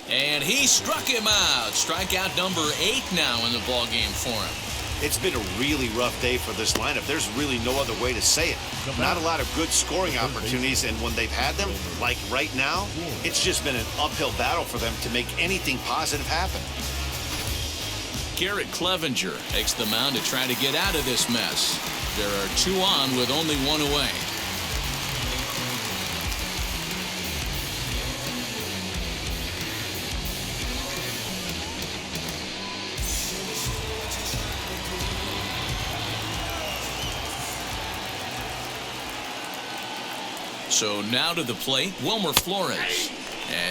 And he struck him out. Strikeout number 8 now in the ballgame for him. It's been a really rough day for this lineup. There's really no other way to say it. Not a lot of good scoring opportunities, and when they've had them, like right now, it's just been an uphill battle for them to make anything positive happen. Garrett Clevenger takes the mound to try to get out of this mess. There are 2 on with only 1 away. So now to the plate, Wilmer Flores.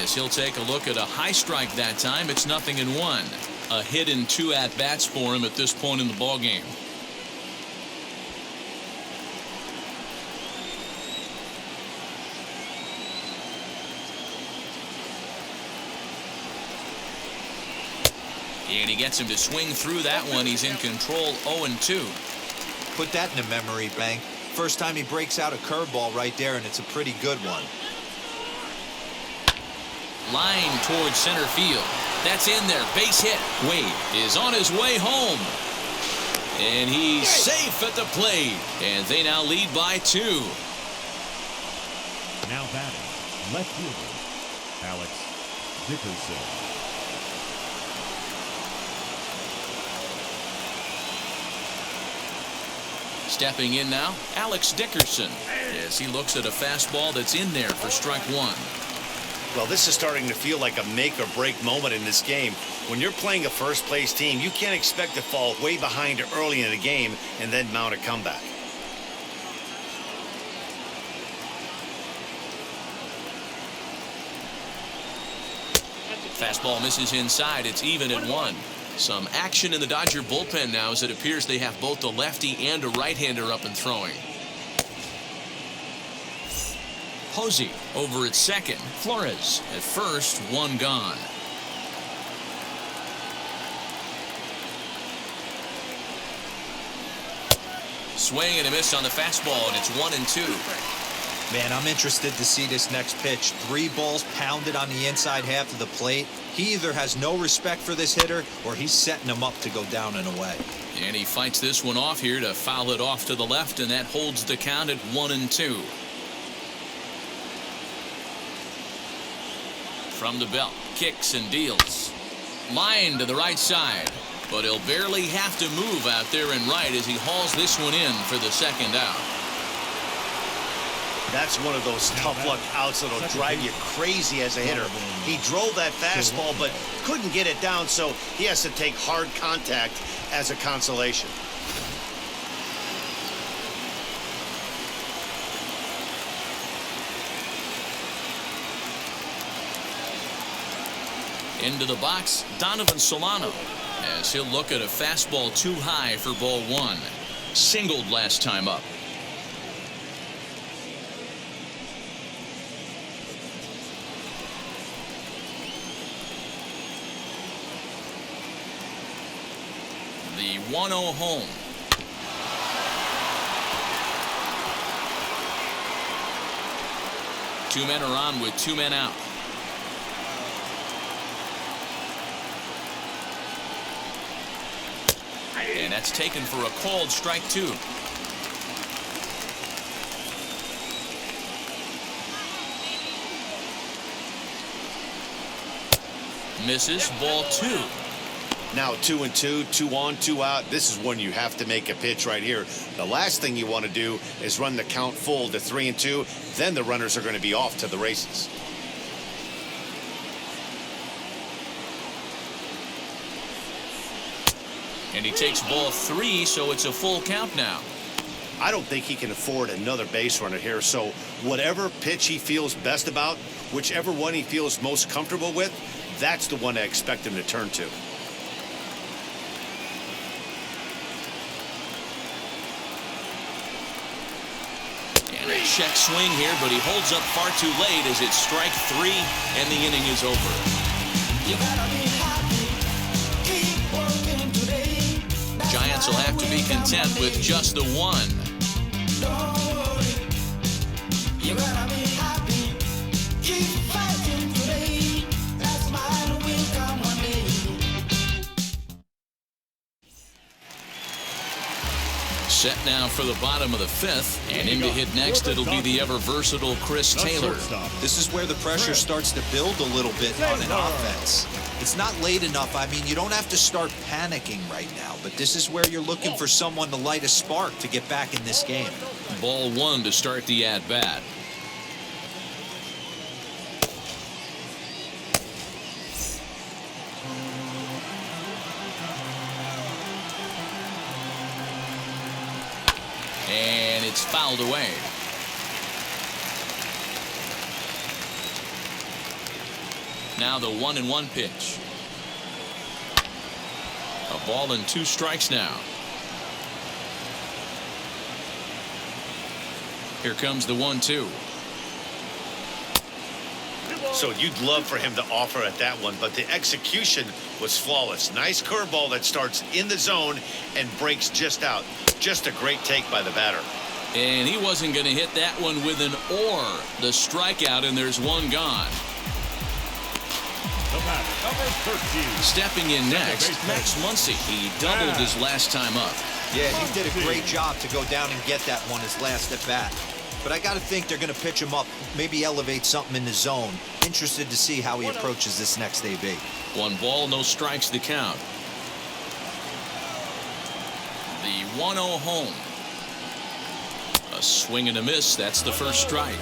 As he'll take a look at a high strike that time, it's 0-1. A hit and 2 at-bats for him at this point in the ballgame. And he gets him to swing through that one. He's in control, 0-2. Put that in the memory bank. First time he breaks out a curveball right there, and it's a pretty good one. Line towards center field. That's in there. Base hit. Wade is on his way home. And he's safe at the plate. And they now lead by 2. Now batting, left fielder, Alex Dickerson. Stepping in now, Alex Dickerson, as he looks at a fastball that's in there for strike 1. Well, this is starting to feel like a make or break moment in this game. When you're playing a first place team, you can't expect to fall way behind early in the game and then mount a comeback. Fastball misses inside. It's even at 1. Some action in the Dodger bullpen now as it appears they have both a lefty and a right-hander up and throwing. Posey over at second. Flores at first. 1 gone. Swing and a miss on the fastball, and it's 1-2. Man, I'm interested to see this next pitch. 3 balls pounded on the inside half of the plate. He either has no respect for this hitter or he's setting him up to go down and away. And he fights this one off here to foul it off to the left, and that holds the count at 1-2. From the belt, kicks and deals. Line to the right side, but he'll barely have to move out there and right as he hauls this one in for the second out. That's one of those tough luck outs that'll drive you crazy as a hitter. He drove that fastball but couldn't get it down, so he has to take hard contact as a consolation. Into the box, Donovan Solano, as he'll look at a fastball too high for ball 1. Singled last time up. The 1-0 home. Two men are on with 2 men out. And that's taken for a called strike 2. Misses, ball 2. Now 2-2, 2 on, 2 out. This is when you have to make a pitch right here. The last thing you want to do is run the count full to 3-2. Then the runners are going to be off to the races. And he takes ball 3, so it's a full count now. I don't think he can afford another base runner here, so whatever pitch he feels best about, whichever one he feels most comfortable with, that's the one I expect him to turn to. And a check swing here, but he holds up far too late as it's strike 3, and the inning is over. Giants will have to be content with just the one. Set now for the bottom of the 5th, and in to hit next it'll be the ever versatile Chris Taylor. This is where the pressure starts to build a little bit on an offense. It's not late enough. I mean, you don't have to start panicking right now, but this is where you're looking for someone to light a spark to get back in this game. Ball 1 to start the at-bat. And it's fouled away. Now the 1-1 pitch. A ball and 2 strikes now. Here comes the 1-2. So you'd love for him to offer at that one, but the execution was flawless. Nice curveball that starts in the zone and breaks just out. Just a great take by the batter. And he wasn't going to hit that one with an or. The strikeout, and there's one gone. The batter, number 13. Stepping in next, Max Muncy. He doubled his last time up. Yeah, he did a great job to go down and get that one his last at bat. But I got to think they're going to pitch him up, maybe elevate something in the zone. Interested to see how he approaches this next AB. 1 ball, no strikes to count. The 1-0 home. A swing and a miss. That's the first strike.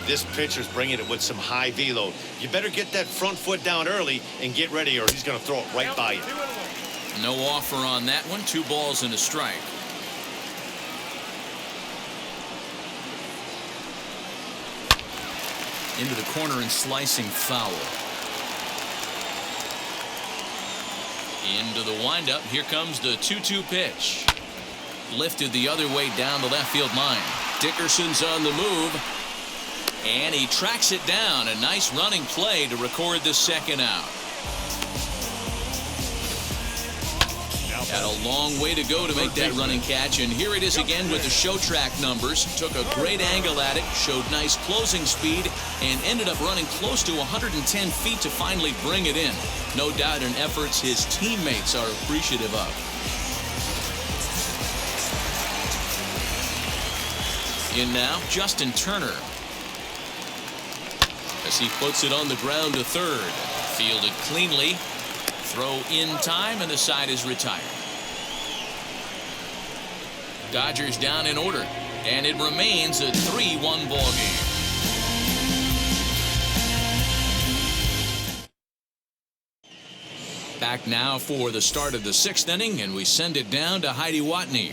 This pitcher's bringing it with some high velo. You better get that front foot down early and get ready, or he's going to throw it right by you. No offer on that one. 2 balls and a strike. Into the corner and slicing foul. Into the windup. Here comes the 2-2 pitch. Lifted the other way down the left field line. Dickerson's on the move. And he tracks it down. A nice running play to record the second out. Had a long way to go to make that running catch, and here it is again with the show track numbers. Took a great angle at it, showed nice closing speed, and ended up running close to 110 feet to finally bring it in. No doubt in efforts his teammates are appreciative of. In now, Justin Turner. As he puts it on the ground to third. Fielded cleanly. Throw in time, and the side is retired. Dodgers down in order, and it remains a 3-1 ball game. Back now for the start of the 6th inning, and we send it down to Heidi Watney.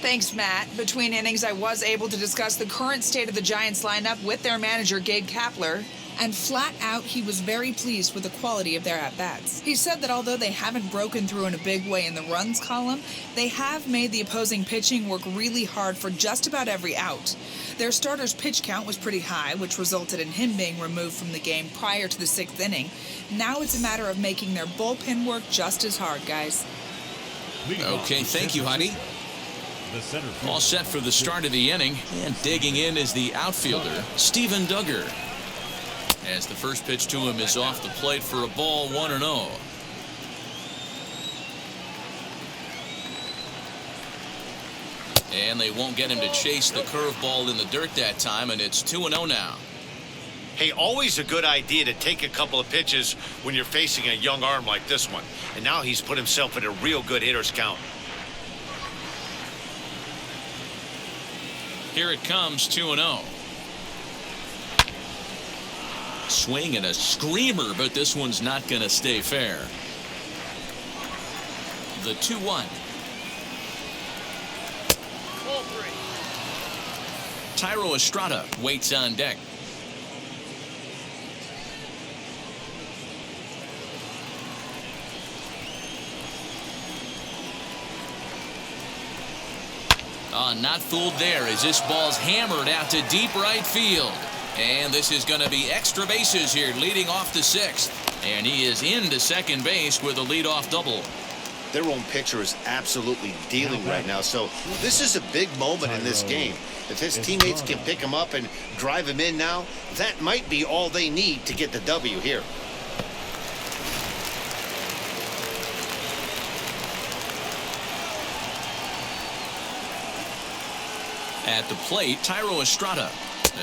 Thanks, Matt. Between innings, I was able to discuss the current state of the Giants lineup with their manager, Gabe Kapler. And flat out, he was very pleased with the quality of their at-bats. He said that although they haven't broken through in a big way in the runs column, they have made the opposing pitching work really hard for just about every out. Their starter's pitch count was pretty high, which resulted in him being removed from the game prior to the 6th inning. Now it's a matter of making their bullpen work just as hard, guys. Okay, thank you, Heidi. All set for the start of the inning, and digging in is the outfielder, Steven Duggar. As the first pitch to him is off the plate for a ball, 1-0. And they won't get him to chase the curveball in the dirt that time, and it's 2-0 now. Hey, always a good idea to take a couple of pitches when you're facing a young arm like this one. And now he's put himself in a real good hitter's count. Here it comes, 2-0. Swing and a screamer, but this one's not going to stay fair. The 2-1. Tyro Estrada waits on deck. Not fooled there as this ball's hammered out to deep right field. And this is going to be extra bases here leading off the 6th. And he is into second base with a leadoff double. Their own pitcher is absolutely dealing right now. So this is a big moment in this game. If his teammates can pick him up and drive him in now, that might be all they need to get the W here. At the plate, Tyro Estrada.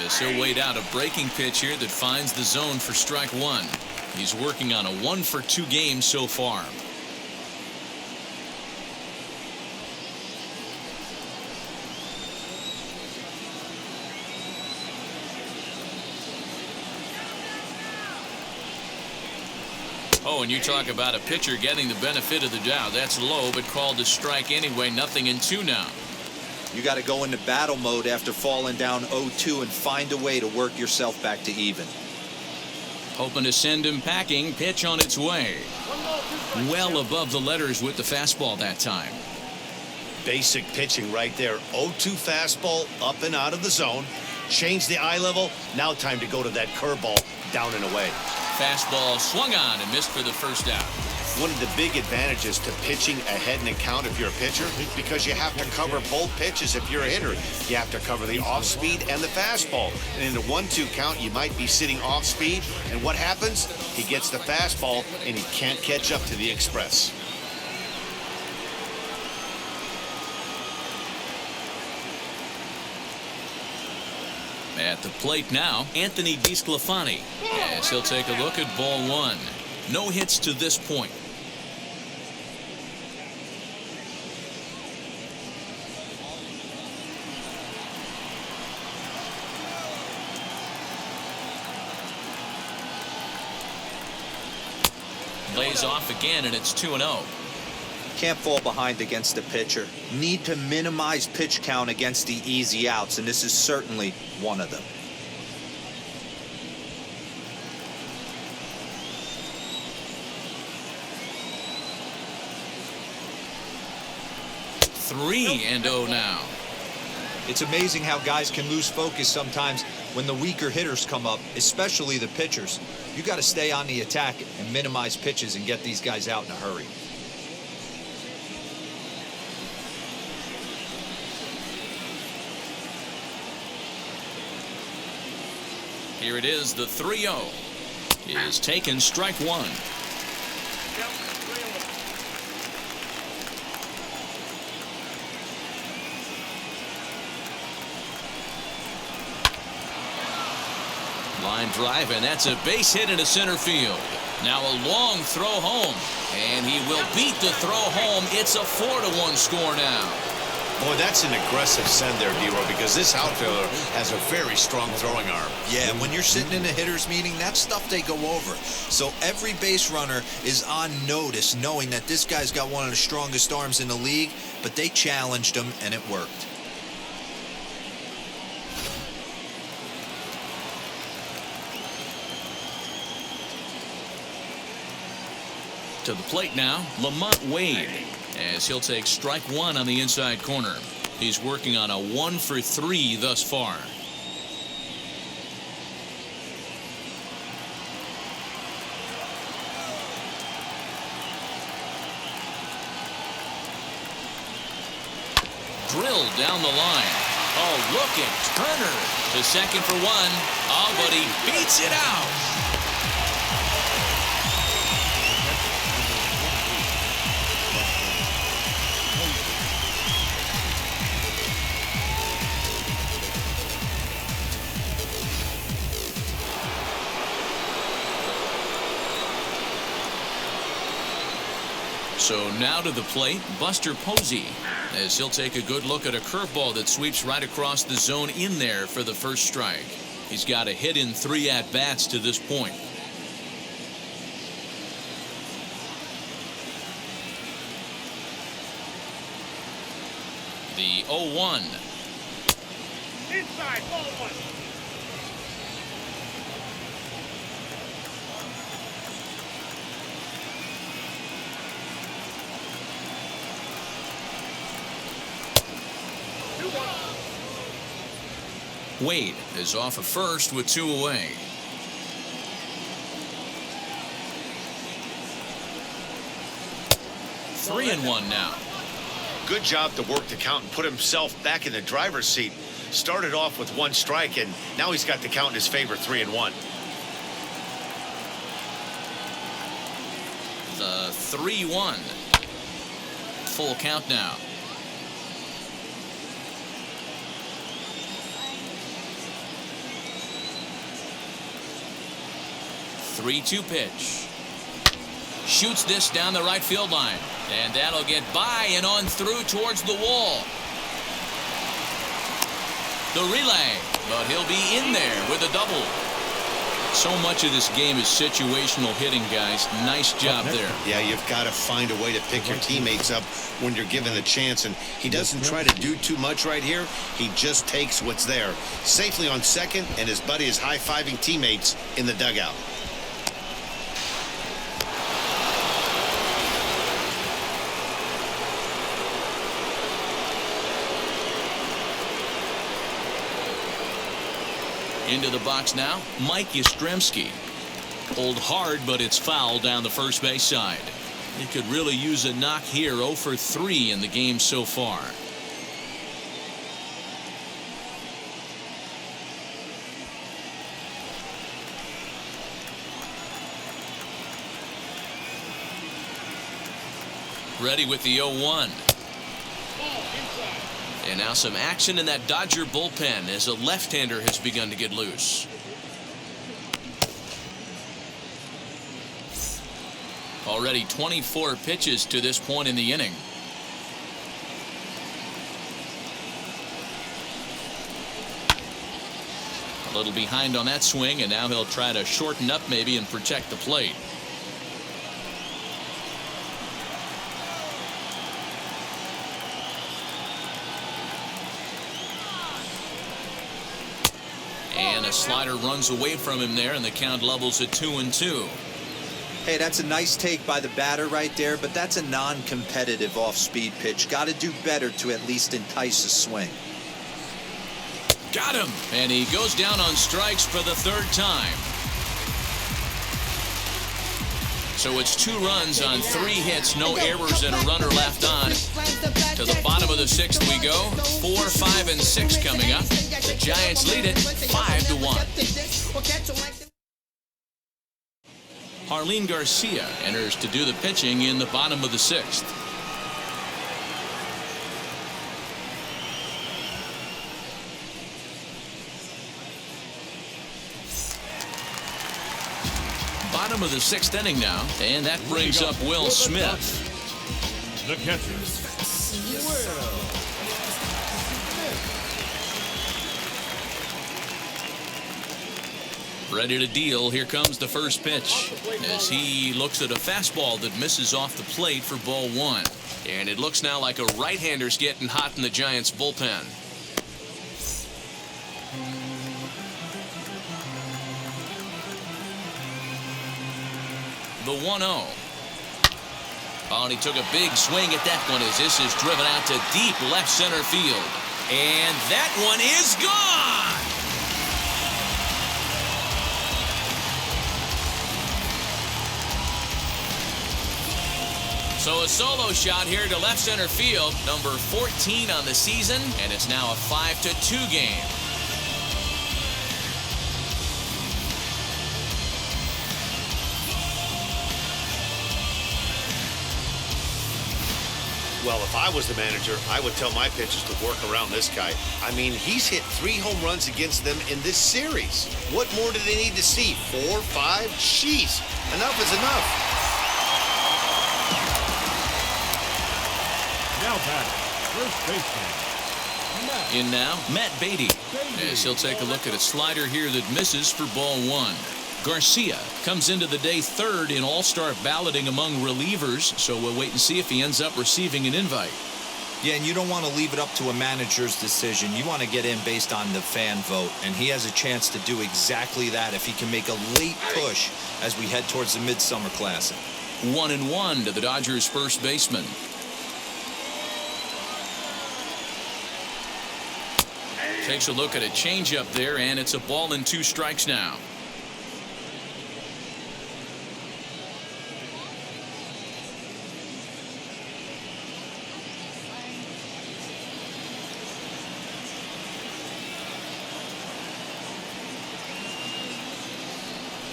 As he'll wait out a breaking pitch here that finds the zone for strike 1. He's working on a 1-for-2 game so far. Oh, and you talk about a pitcher getting the benefit of the doubt. That's low, but called a strike anyway. Nothing in 2 now. You got to go into battle mode after falling down 0-2 and find a way to work yourself back to even. Hoping to send him packing. Pitch on its way. Well above the letters with the fastball that time. Basic pitching right there. 0-2 fastball up and out of the zone. Change the eye level. Now time to go to that curveball down and away. Fastball swung on and missed for the first out. One of the big advantages to pitching ahead in the count if you're a pitcher, because you have to cover both pitches if you're a hitter. You have to cover the off speed and the fastball. And in the 1-2 count, you might be sitting off speed. And what happens? He gets the fastball and he can't catch up to the express. At the plate now, Anthony DeSclafani. As he'll take a look at ball 1. No hits to this point. Lays off again, and it's 2-0. Can't fall behind against a pitcher. Need to minimize pitch count against the easy outs, and this is certainly one of them. Three and 0 now. It's amazing how guys can lose focus sometimes when the weaker hitters come up, especially the pitchers. You got to stay on the attack and minimize pitches and get these guys out in a hurry. Here it is, the 3-0 is taken, strike 1. Line drive, and that's a base hit into center field. Now a long throw home, and he will beat the throw home. It's a 4-1 score now. Boy, that's an aggressive send there, D-Roy, because this outfielder has a very strong throwing arm. Yeah, when you're sitting in a hitter's meeting, that's stuff they go over. So every base runner is on notice, knowing that this guy's got one of the strongest arms in the league, but they challenged him, and it worked. To the plate now, Lamont Wade, as he'll take strike 1 on the inside corner. He's working on a 1-for-3 thus far. Drilled down the line. Oh, look at Turner to second for 1. Oh, but he beats it out. So now to the plate, Buster Posey, as he'll take a good look at a curveball that sweeps right across the zone in there for the first strike. He's got a hit in 3 at-bats to this point. The 0-1. Inside, ball 1. Wade is off of first with 2 away. Three and one now. Good job to work the count and put himself back in the driver's seat. Started off with 1 strike, and now he's got the count in his favor, 3-1. The 3-1. Full count now. Three-two pitch. Shoots this down the right field line. And that'll get by and on through towards the wall. The relay. But he'll be in there with a double. So much of this game is situational hitting, guys. Nice job there. Yeah, you've got to find a way to pick your teammates up when you're given the chance. And he doesn't try to do too much right here. He just takes what's there. Safely on second, and his buddy is high-fiving teammates in the dugout. Into the box now, Mike Yastrzemski. Pulled hard, but it's foul down the first base side. He could really use a knock here. 0 for 3 in the game so far. Ready with the 0-1. And now some action in that Dodger bullpen as a left-hander has begun to get loose. Already 24 pitches to this point in the inning. A little behind on that swing, and now he'll try to shorten up maybe and protect the plate. And a slider runs away from him there, and the count levels at 2-2. Hey, that's a nice take by the batter right there, but that's a non-competitive off-speed pitch. Got to do better to at least entice a swing. Got him, and he goes down on strikes for the 3rd time. So it's 2 runs on 3 hits, no errors, and a runner left on. To the bottom of the 6th we go. 4, 5, and 6 coming up. The Giants lead it 5-1. Harleen Garcia enters to do the pitching in the bottom of the 6th. Bottom of the 6th inning now, and that brings up Will Smith. The catcher. Ready to deal. Here comes the first pitch as he looks at a fastball that misses off the plate for ball 1. And it looks now like a right-hander's getting hot in the Giants bullpen. The 1-0. Oh, and he took a big swing at that one as this is driven out to deep left center field. And that one is gone! So a solo shot here to left center field, number 14 on the season, and it's now a 5-2 game. Well, if I was the manager, I would tell my pitchers to work around this guy. I mean, he's hit 3 home runs against them in this series. What more do they need to see? 4, 5? Jeez, enough is enough. Now back, first baseman. In now, Matt Beatty. As he'll take a look at a slider here that misses for ball one. Garcia comes into the day third in all-star balloting among relievers, so we'll wait and see if he ends up receiving an invite. Yeah, and you don't want to leave it up to a manager's decision. You want to get in based on the fan vote, and he has a chance to do exactly that if he can make a late push as we head towards the Midsummer Classic. 1-1 to the Dodgers' first baseman. Takes a look at a changeup there, and it's a ball and 2 strikes now.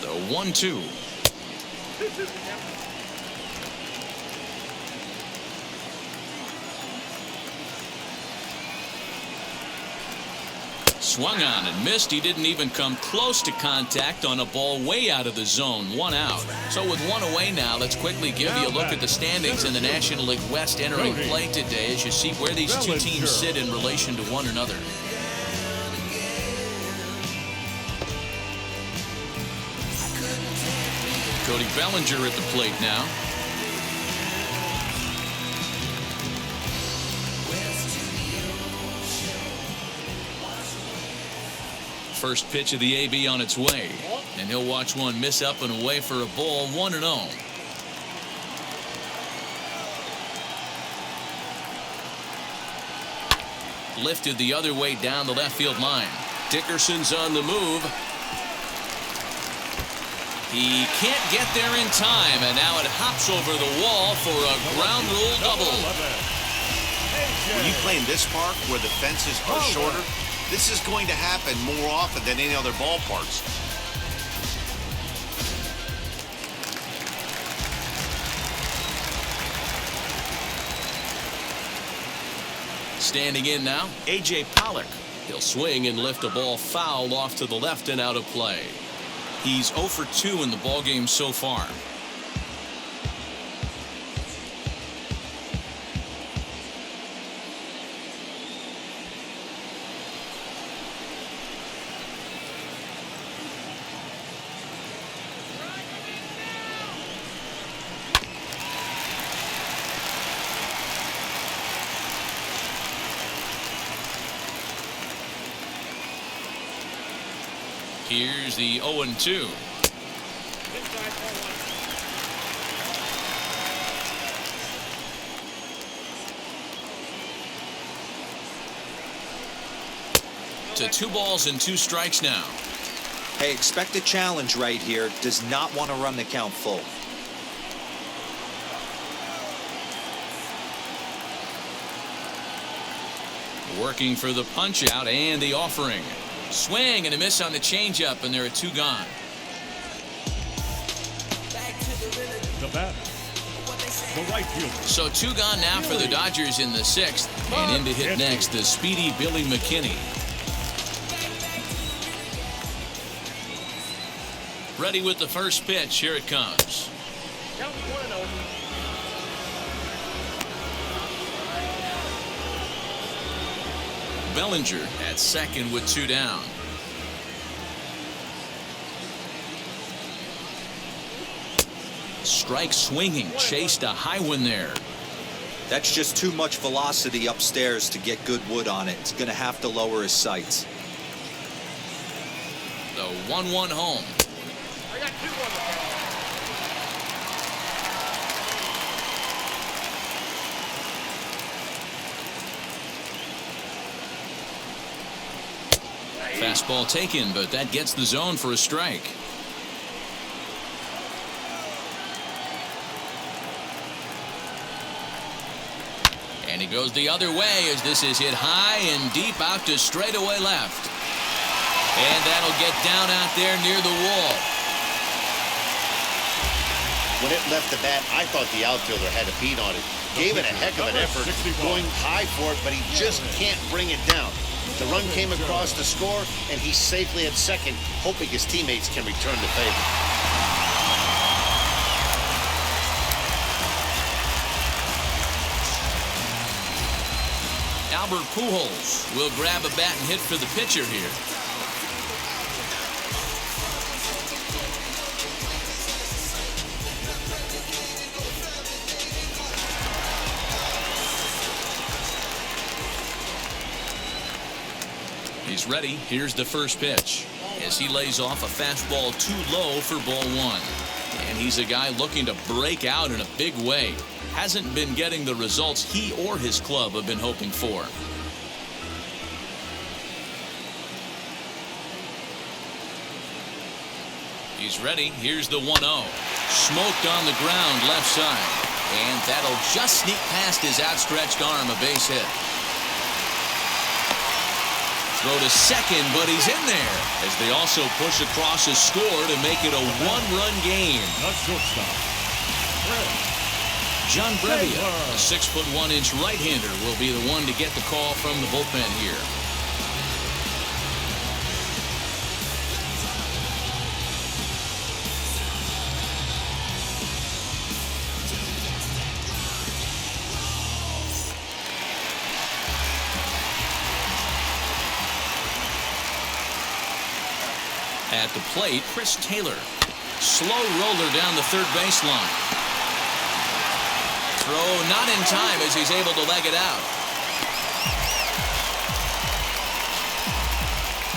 The 1-2. Swung on and missed. He didn't even come close to contact on a ball way out of the zone. 1 out. So with 1 away now, let's quickly give you a look at the standings in the National League West entering play today as you see where these two teams sit in relation to one another. Cody Bellinger at the plate now. First pitch of the AB on its way, and he'll watch one miss up and away for a ball. 1-0. Lifted the other way down the left field line. Dickerson's on the move. He can't get there in time, and now it hops over the wall for a ground rule double. When you play in this park where the fences are shorter, this is going to happen more often than any other ballparks. Standing in now, A.J. Pollock. He'll swing and lift a ball foul off to the left and out of play. He's 0 for 2 in the ballgame so far. Here's the 0-2. To 2 balls and 2 strikes now. Hey, expect a challenge right here. Does not want to run the count full. Working for the punch out and the offering. Swing and a miss on the changeup, and there are 2 gone. The batter, the right fielder. So 2 gone now for the Dodgers in the 6th. And in to hit next, the speedy Billy McKinney. Ready with the first pitch. Here it comes. Count 1-0. Bellinger at second with 2 down. Strike swinging, chased a high one there. That's just too much velocity upstairs to get good wood on it. It's going to have to lower his sights. The 1-1 home. I got 2 on the count. Fastball taken, but that gets the zone for a strike. And he goes the other way as this is hit high and deep out to straightaway left. And that'll get down out there near the wall. When it left the bat, I thought the outfielder had a beat on it. Gave it a heck of an effort, going high for it, but he just can't bring it down. The run came across to score, and he's safely at second, hoping his teammates can return the favor. Albert Pujols will grab a bat and hit for the pitcher here. He's ready. Here's the first pitch as he lays off a fastball too low for ball one. And he's a guy looking to break out in a big way. Hasn't been getting the results he or his club have been hoping for. He's ready. Here's the 1-0. Smoked on the ground left side. And that'll just sneak past his outstretched arm, a base hit. Throw to second, but he's in there as they also push across a score to make it a one-run game. The shortstop, John Brevia, a 6'1" right-hander, will be the one to get the call from the bullpen here. At the plate, Chris Taylor. Slow roller down the third baseline. Throw not in time as he's able to leg it out.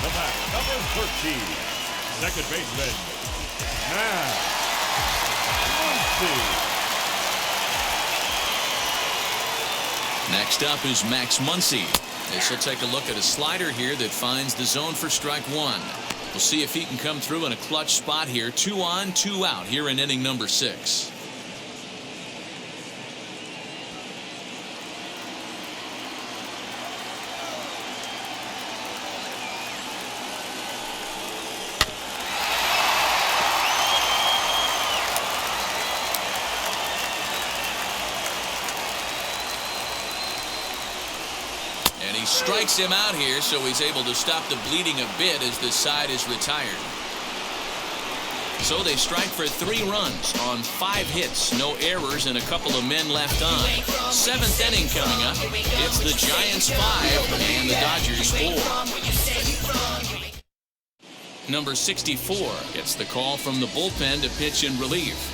the bat, number 13, second baseman, Max Muncy. Next up is Max Muncy. This will take a look at a slider here that finds the zone for strike one. We'll see if he can come through in a clutch spot here. 2 on, 2 out here in inning number 6. Strikes him out here, so he's able to stop the bleeding a bit as this side is retired. So they strike for 3 runs on 5 hits, no errors, and a couple of men left on. 7th inning coming up. It's the Giants 5 and the Dodgers 4. Number 64 gets the call from the bullpen to pitch in relief.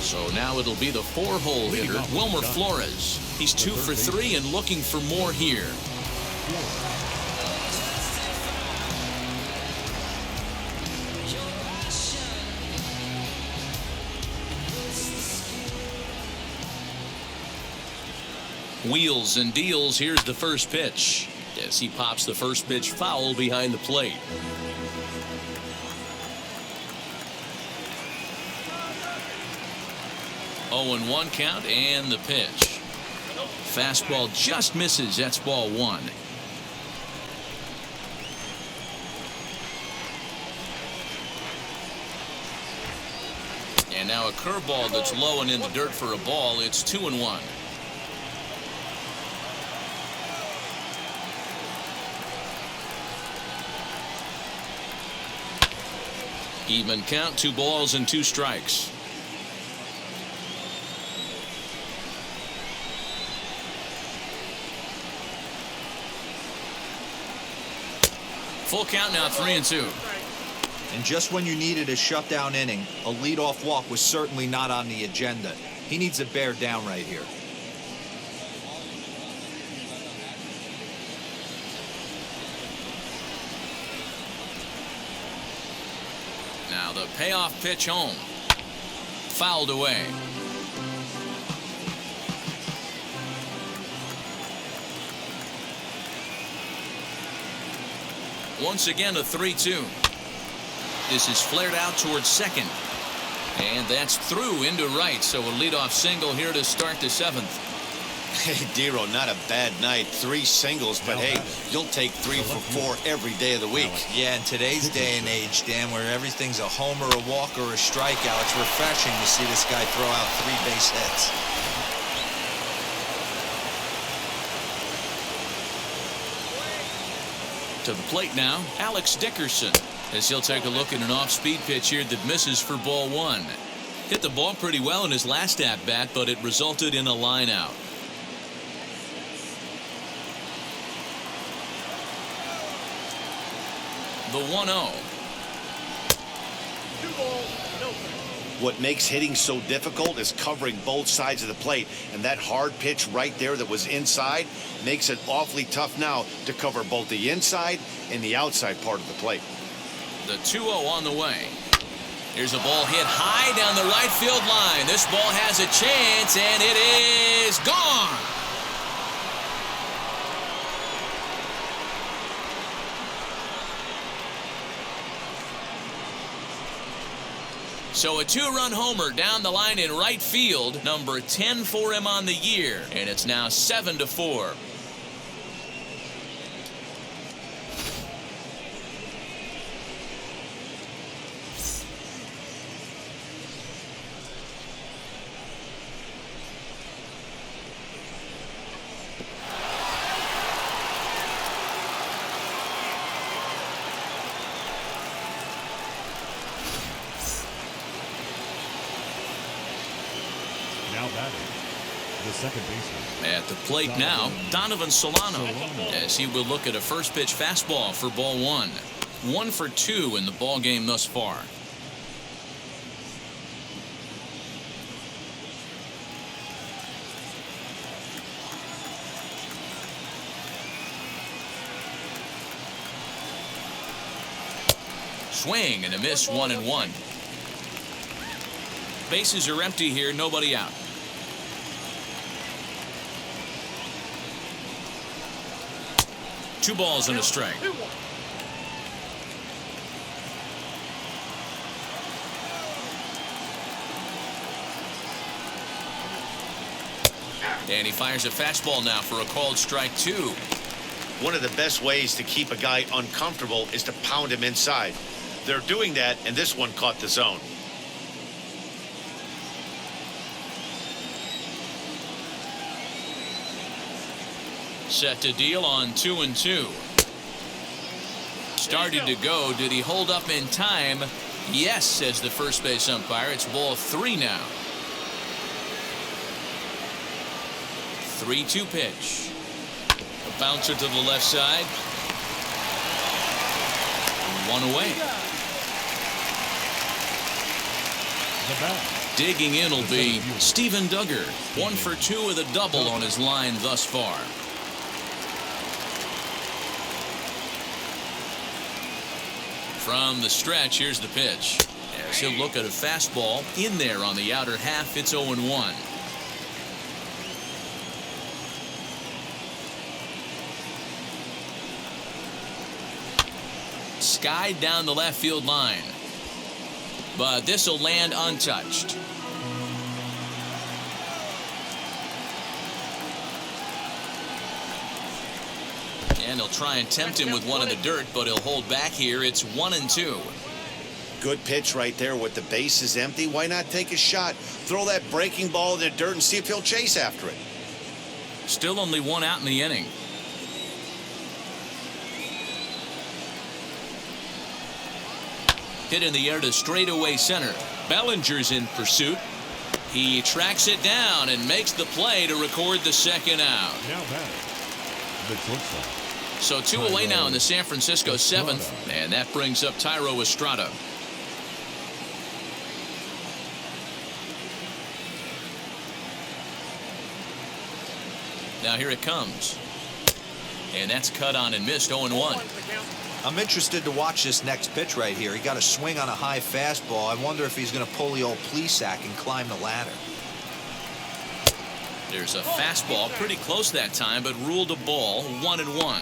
So now it'll be the 4-hole hitter, Wilmer Flores. He's 2 for 3 and looking for more here. Wheels and deals. Here's the first pitch as he pops the first pitch foul behind the plate. 0-1 count and the pitch. Fastball just misses. That's ball 1. And now a curveball that's low and in the dirt for a ball. It's 2-1. Even count, 2 balls and 2 strikes. Full count now, 3-2. And just when you needed a shutdown inning, a leadoff walk was certainly not on the agenda. He needs to bear down right here. Now the payoff pitch home. Fouled away. Once again a 3-2. This is flared out towards second. And that's through into right. So a leadoff single here to start the 7th. Hey, Dero, not a bad night. 3 singles, but hey, you'll take 3 for 4 every day of the week. Yeah, in today's day and age, Dan, where everything's a homer, a walk, or a strikeout, it's refreshing to see this guy throw out 3 base hits. To the plate now, Alex Dickerson, as he'll take a look at an off-speed pitch here that misses for ball 1. Hit the ball pretty well in his last at-bat, but it resulted in a line out. The 1-0. 2 balls, no strikes. What makes hitting so difficult is covering both sides of the plate, and that hard pitch right there that was inside makes it awfully tough now to cover both the inside and the outside part of the plate. The 2-0 on the way. Here's a ball hit high down the right field line. This ball has a chance, and it is gone. So a 2-run homer down the line in right field, number 10 for him on the year, and it's now 7-4. Now batting, the second baseman. At the plate now, Donovan Solano, as he will look at a first pitch fastball for ball 1. 1 for 2 in the ball game thus far. Swing and a miss, 1-1. Bases are empty here, nobody out. Two balls and a strike. And he fires a fastball now for a called strike 2. One of the best ways to keep a guy uncomfortable is to pound him inside. They're doing that, and this one caught the zone. Set to deal on 2-2. Started to go. Did he hold up in time? Yes, says the first base umpire. It's ball 3 now. 3-2 pitch. A bouncer to the left side. 1 away. The bat. Digging in will be Steven Duggar. 1 for 2 with a double on his line thus far. From the stretch, here's the pitch. As he'll look at a fastball in there on the outer half, it's 0-1. Skied down the left field line. But this will land untouched. And he'll try and tempt him with one in the dirt, but he'll hold back here. It's 1-2. Good pitch right there with the bases empty. Why not take a shot? Throw that breaking ball in the dirt and see if he'll chase after it. Still only 1 out in the inning. Hit in the air to straightaway center. Bellinger's in pursuit. He tracks it down and makes the play to record the second out. Now batting, the shortstop. So 2 away now in the San Francisco 7th, and that brings up Thairo Estrada. Now here it comes. And that's cut on and missed, 0-1. I'm interested to watch this next pitch right here. He got a swing on a high fastball. I wonder if he's going to pull the old Plesac and climb the ladder. There's a fastball pretty close that time, but ruled a ball, 1-1.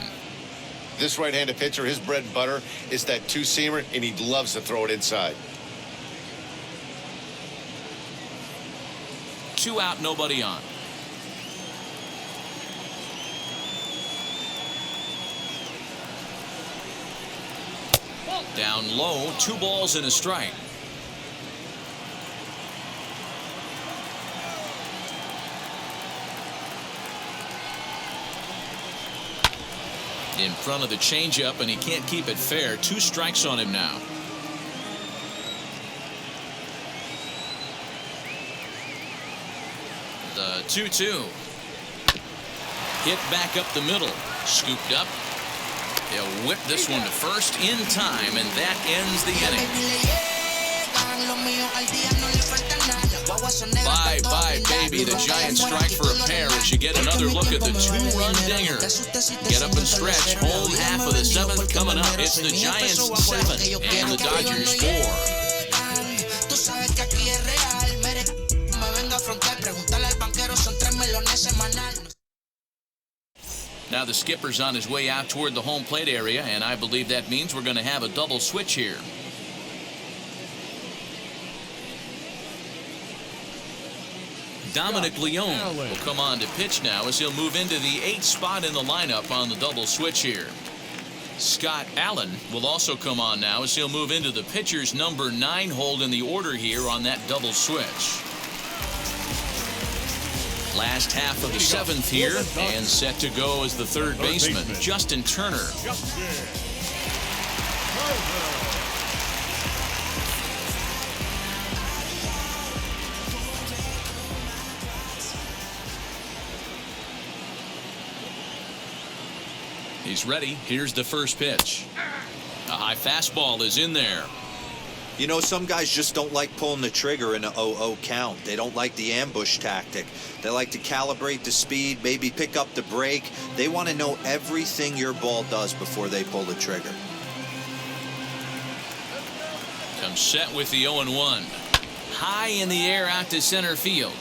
This right-handed pitcher, his bread and butter is that two-seamer, and he loves to throw it inside. 2 out, nobody on. Down low, 2 balls and a strike. In front of the changeup, and he can't keep it fair. 2 strikes on him now. 2-2. Hit back up the middle. Scooped up. They'll whip this one to first in time, and that ends the inning. Bye, baby. The Giants strike for a pair as you get another look at the two-run dinger. Get up and stretch. Home half of the seventh coming up. It's the Giants 7 and the Dodgers 4. Now the skipper's on his way out toward the home plate area, and I believe that means we're going to have a double switch here. Dominic Leone will come on to pitch now as he'll move into the 8th spot in the lineup on the double switch here. Scott Allen will also come on now as he'll move into the pitcher's number 9 hold in the order here on that double switch. Last half of the 7th here, and set to go as the third baseman, Justin Turner. He's ready. Here's the first pitch. A high fastball is in there. You know, some guys just don't like pulling the trigger in an 0-0 count. They don't like the ambush tactic. They like to calibrate the speed, maybe pick up the brake. They want to know everything your ball does before they pull the trigger. Comes set with the 0-1. High in the air out to center field.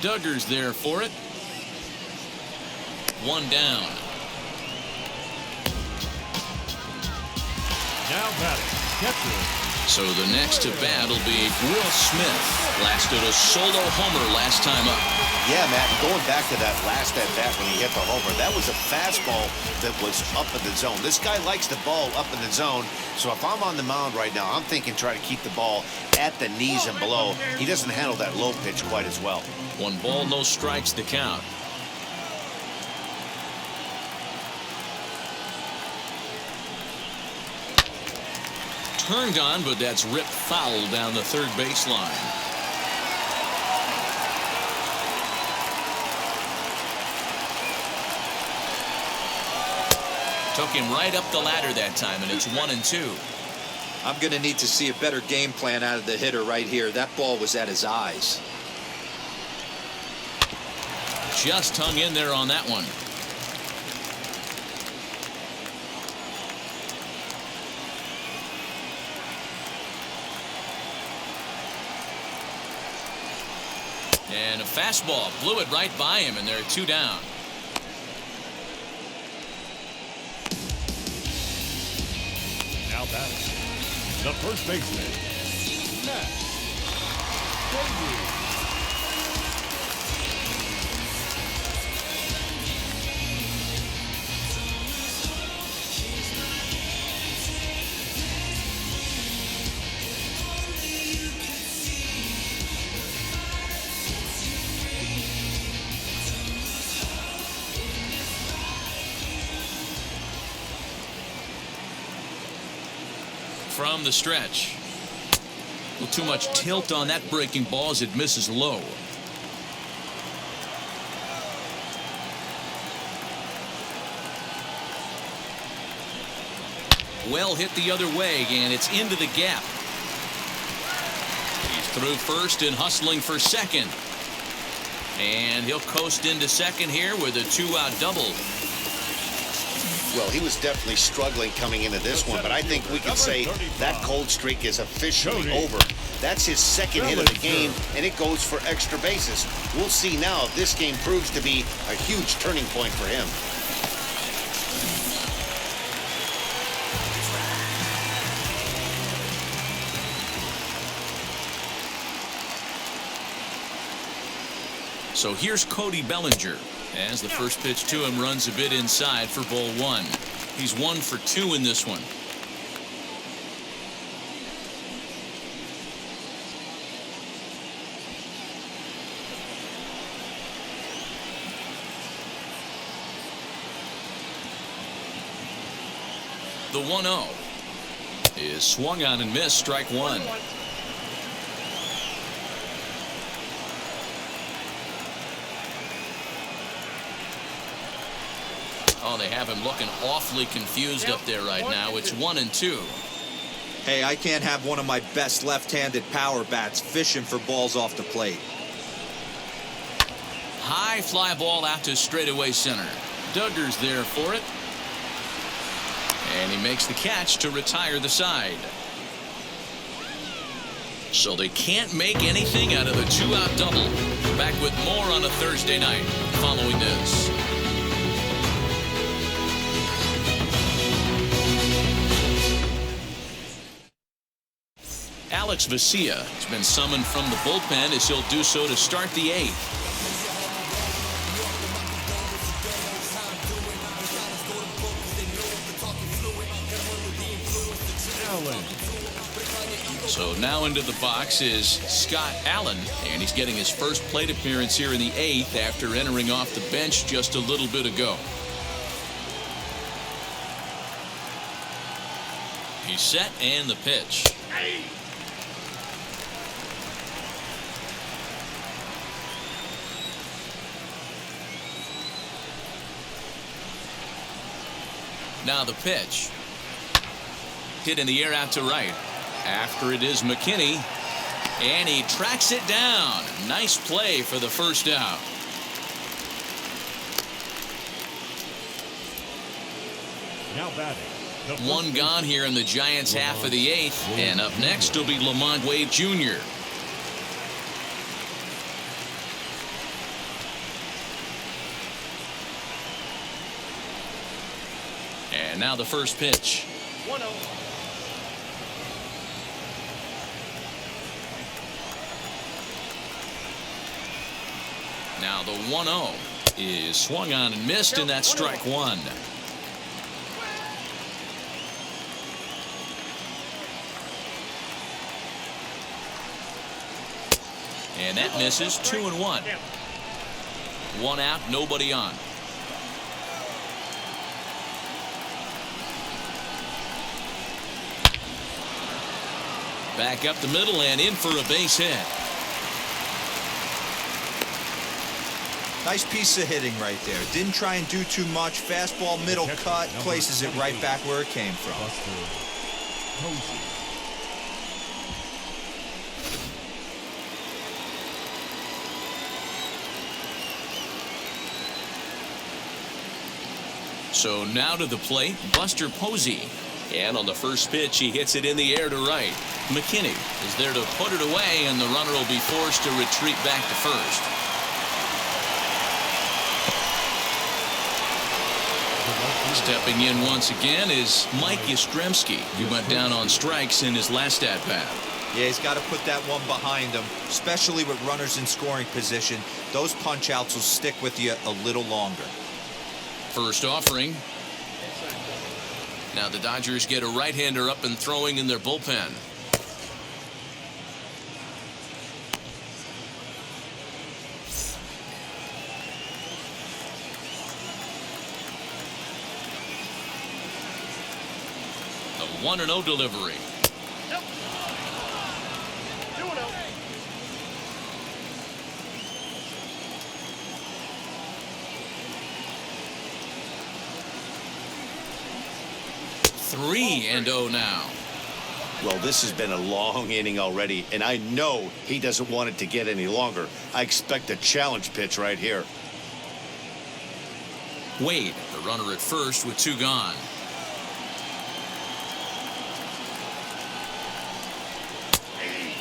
Duggar's there for it. One down. Now batting, catcher. So the next to bat will be Will Smith. Blasted a solo homer last time up. Yeah, Matt, and going back to that last at bat when he hit the homer, that was a fastball that was up in the zone. This guy likes the ball up in the zone, so if I'm on the mound right now, I'm thinking try to keep the ball at the knees and below. He doesn't handle that low pitch quite as well. 1 ball, no strikes to count. Turned on, but that's ripped foul down the third baseline. Took him right up the ladder that time, and it's 1-2. I'm going to need to see a better game plan out of the hitter right here. That ball was at his eyes. Just hung in there on that one. And a fastball blew it right by him, and they're 2 down. Now batting, the first baseman, Matt Davies. From the stretch. A little too much tilt on that breaking ball as it misses low. Well hit the other way, and it's into the gap. He's through first and hustling for second. And he'll coast into second here with a 2-out double. Well, he was definitely struggling coming into this one, but I think we can say that cold streak is officially over. That's his second hit of the game, and it goes for extra bases. We'll see now if this game proves to be a huge turning point for him. So here's Cody Bellinger as the first pitch to him runs a bit inside for ball 1. He's 1 for 2 in this one. The 1-0 is swung on and missed, strike 1. Well, they have him looking awfully confused up there right now. It's 1-2. Hey, I can't have one of my best left-handed power bats fishing for balls off the plate. High fly ball out to straightaway center. Duggar's there for it. And he makes the catch to retire the side. So they can't make anything out of the two-out double. Back with more on a Thursday night following this. Alex Vesia has been summoned from the bullpen as he'll do so to start the 8th. So now into the box is Scott Allen, and he's getting his first plate appearance here in the 8th after entering off the bench just a little bit ago. He's set and the pitch. Now the pitch. Hit in the air out to right. After it is McKinney, and he tracks it down. Nice play for the first out. Now batting. One gone here in the Giants' half of the 8th, and up next will be Lamont Wade Jr. And now the first pitch. 1-0. Now the 1-0 is swung on and missed, and that's strike one. And that misses. 2-1. One out, nobody on. Back up the middle and in for a base hit. Nice piece of hitting right there. Didn't try and do too much. Fastball, middle cut, places it right back where it came from. So now to the plate, Buster Posey. And on the first pitch, he hits it in the air to right. McKinney is there to put it away, and the runner will be forced to retreat back to first. Stepping in once again is Mike Yastrzemski. He went down on strikes in his last at-bat. Yeah, he's got to put that one behind him, especially with runners in scoring position. Those punch-outs will stick with you a little longer. First offering. Now the Dodgers get a right-hander up and throwing in their bullpen. The 1-0 delivery. Yep. 2-0. Three and 0 now. Well, this has been a long inning already, and I know he doesn't want it to get any longer. I expect a challenge pitch right here. Wade, the runner at first with 2 gone.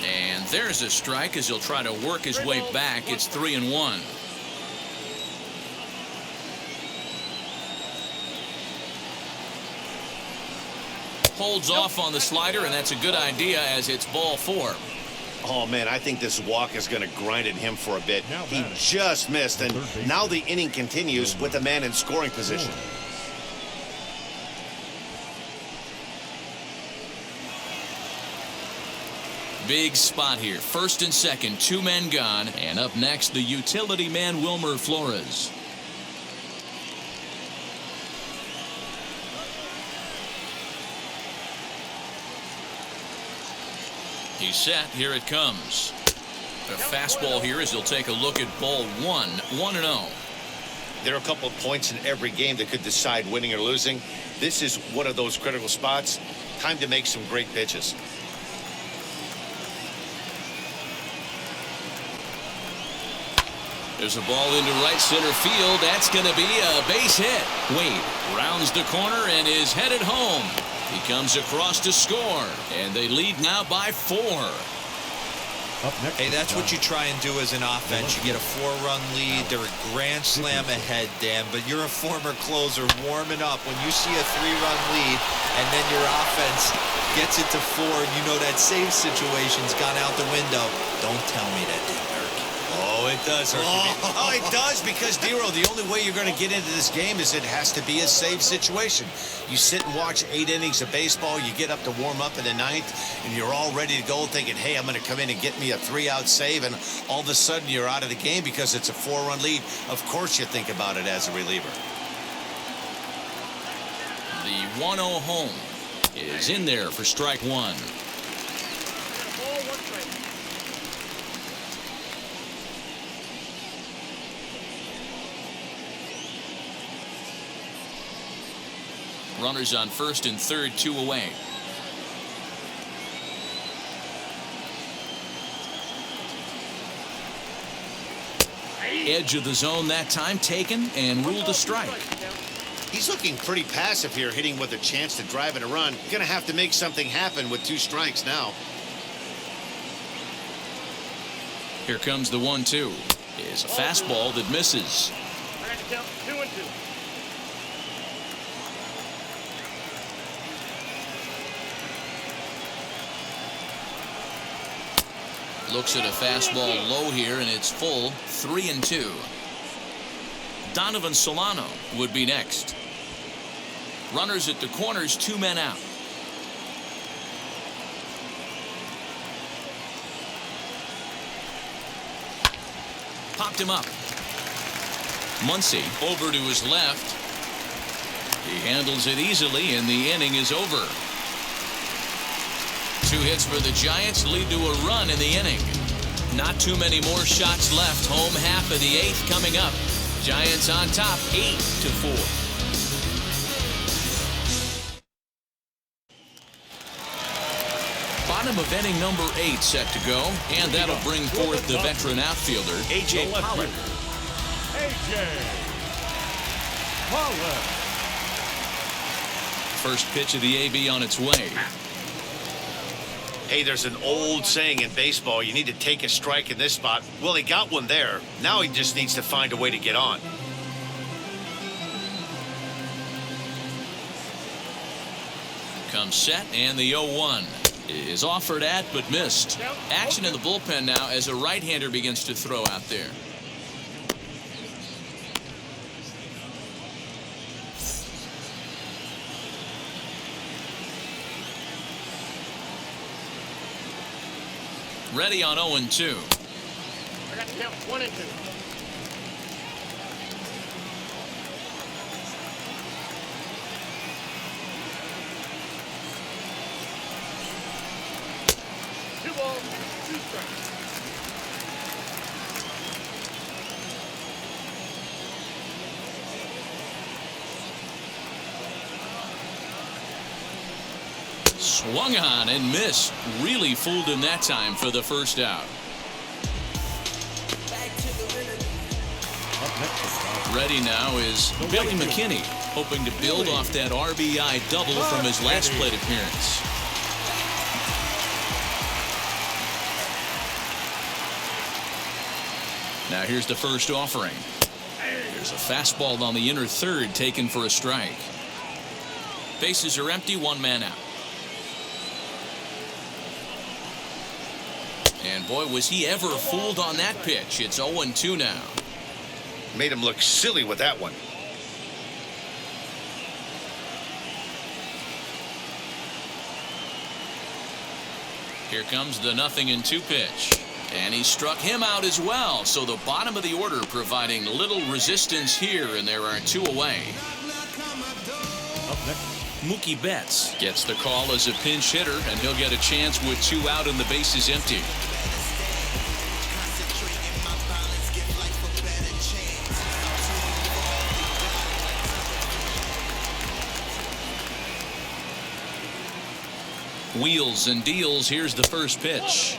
And there's a strike as he'll try to work his way back. It's 3-1. Holds off on the slider, and that's a good idea as it's ball 4. Oh, man, I think this walk is going to grind at him for a bit. He just missed, and now the inning continues with the man in scoring position. Big spot here. First and second, 2 men gone. And up next, the utility man, Wilmer Flores. He's set. Here it comes. A fastball here as he'll take a look at ball 1. 1-0. There are a couple of points in every game that could decide winning or losing. This is one of those critical spots. Time to make some great pitches. There's a ball into right center field. That's going to be a base hit. Wade rounds the corner and is headed home. He comes across to score, and they lead now by 4. Hey, that's what you try and do as an offense. You get a 4-run lead. They're a grand slam ahead, Dan, but you're a former closer warming up. When you see a 3-run lead and then your offense gets it to 4, you know that save situation's gone out the window. Don't tell me that didn't hurt. Oh, it does hurt. Oh, it does, because, Dero, the only way you're going to get into this game is it has to be a save situation. You sit and watch 8 innings of baseball, you get up to warm up in the 9th, and you're all ready to go thinking, hey, I'm going to come in and get me a 3-out save, and all of a sudden you're out of the game because it's a 4-run lead. Of course you think about it as a reliever. The 1-0 home is in there for strike 1. Runners on first and third, 2 away. Edge of the zone that time taken and ruled a strike. He's looking pretty passive here, hitting with a chance to drive in a run. Going to have to make something happen with 2 strikes now. Here comes the 1-2. Is a fastball that misses. I got to count 2-2. Looks at a fastball low here, and it's full. 3-2. Donovan Solano would be next. Runners at the corners, 2 men out. Popped him up. Muncy over to his left. He handles it easily, and the inning is over. 2 hits for the Giants lead to a run in the inning. Not too many more shots left. Home half of the 8th coming up. Giants on top, 8-4. Bottom of inning number 8 set to go, and that'll bring forth the veteran outfielder, A.J. Pollard. A.J. Pollard. First pitch of the AB on its way. Hey, there's an old saying in baseball, you need to take a strike in this spot. Well, he got one there. Now he just needs to find a way to get on. Comes set, and the 0-1 is offered at but missed. Action in the bullpen now as a right-hander begins to throw out there. Ready on 0-2. I got to count 1-2. Swung on and missed. Really fooled him that time for the first out. Ready now is Billy McKinney, hoping to build off that RBI double from his last plate appearance. Now here's the first offering. There's a fastball on the inner third taken for a strike. Bases are empty, 1 man out. And boy, was he ever fooled on that pitch. It's 0-2 now. Made him look silly with that one. Here comes the 0-2 pitch. And he struck him out as well. So the bottom of the order providing little resistance here, and there are 2 away. Up next. Mookie Betts gets the call as a pinch hitter, and he'll get a chance with 2 out and the bases empty. Wheels and deals. Here's the first pitch.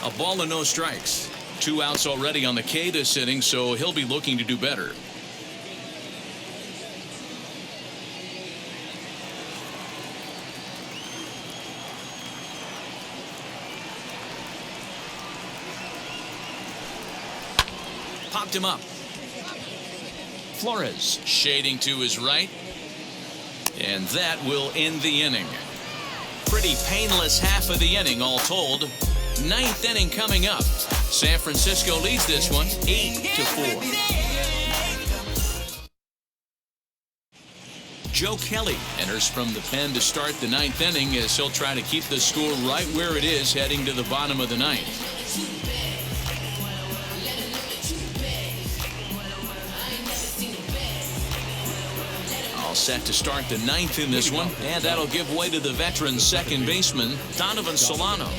A ball and no strikes. 2 outs already on the K this inning, so he'll be looking to do better. Popped him up. Flores shading to his right. And that will end the inning. Pretty painless half of the inning all told. 9th inning coming up. San Francisco leads this one 8-4. Joe Kelly enters from the pen to start the 9th inning as he'll try to keep the score right where it is heading to the bottom of the 9th. All set to start the 9th in this one, and that'll give way to the veteran second baseman, Donovan Solano.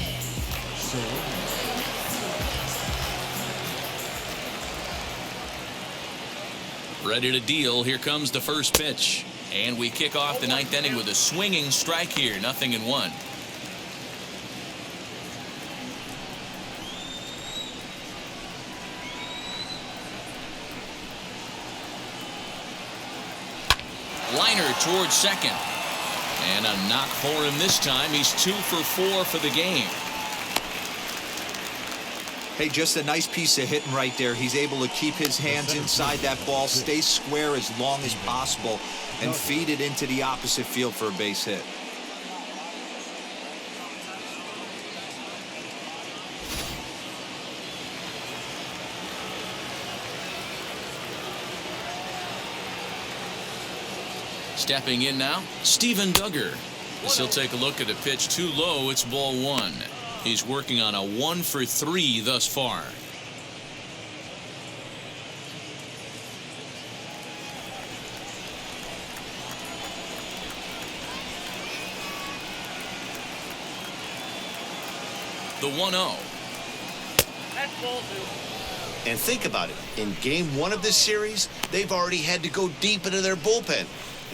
Ready to deal. Here comes the first pitch. And we kick off the 9th inning with a swinging strike here. 0-1. Liner towards second. And a knock for him this time. He's 2 for 4 for the game. Hey, just a nice piece of hitting right there. He's able to keep his hands inside that ball, stay square as long as possible, and feed it into the opposite field for a base hit. Stepping in now, Steven Duggar. As he'll take a look at a pitch too low, it's ball 1. He's working on a 1 for 3 thus far. The 1-0. That's ball 2. And think about it. In game 1 of this series, they've already had to go deep into their bullpen.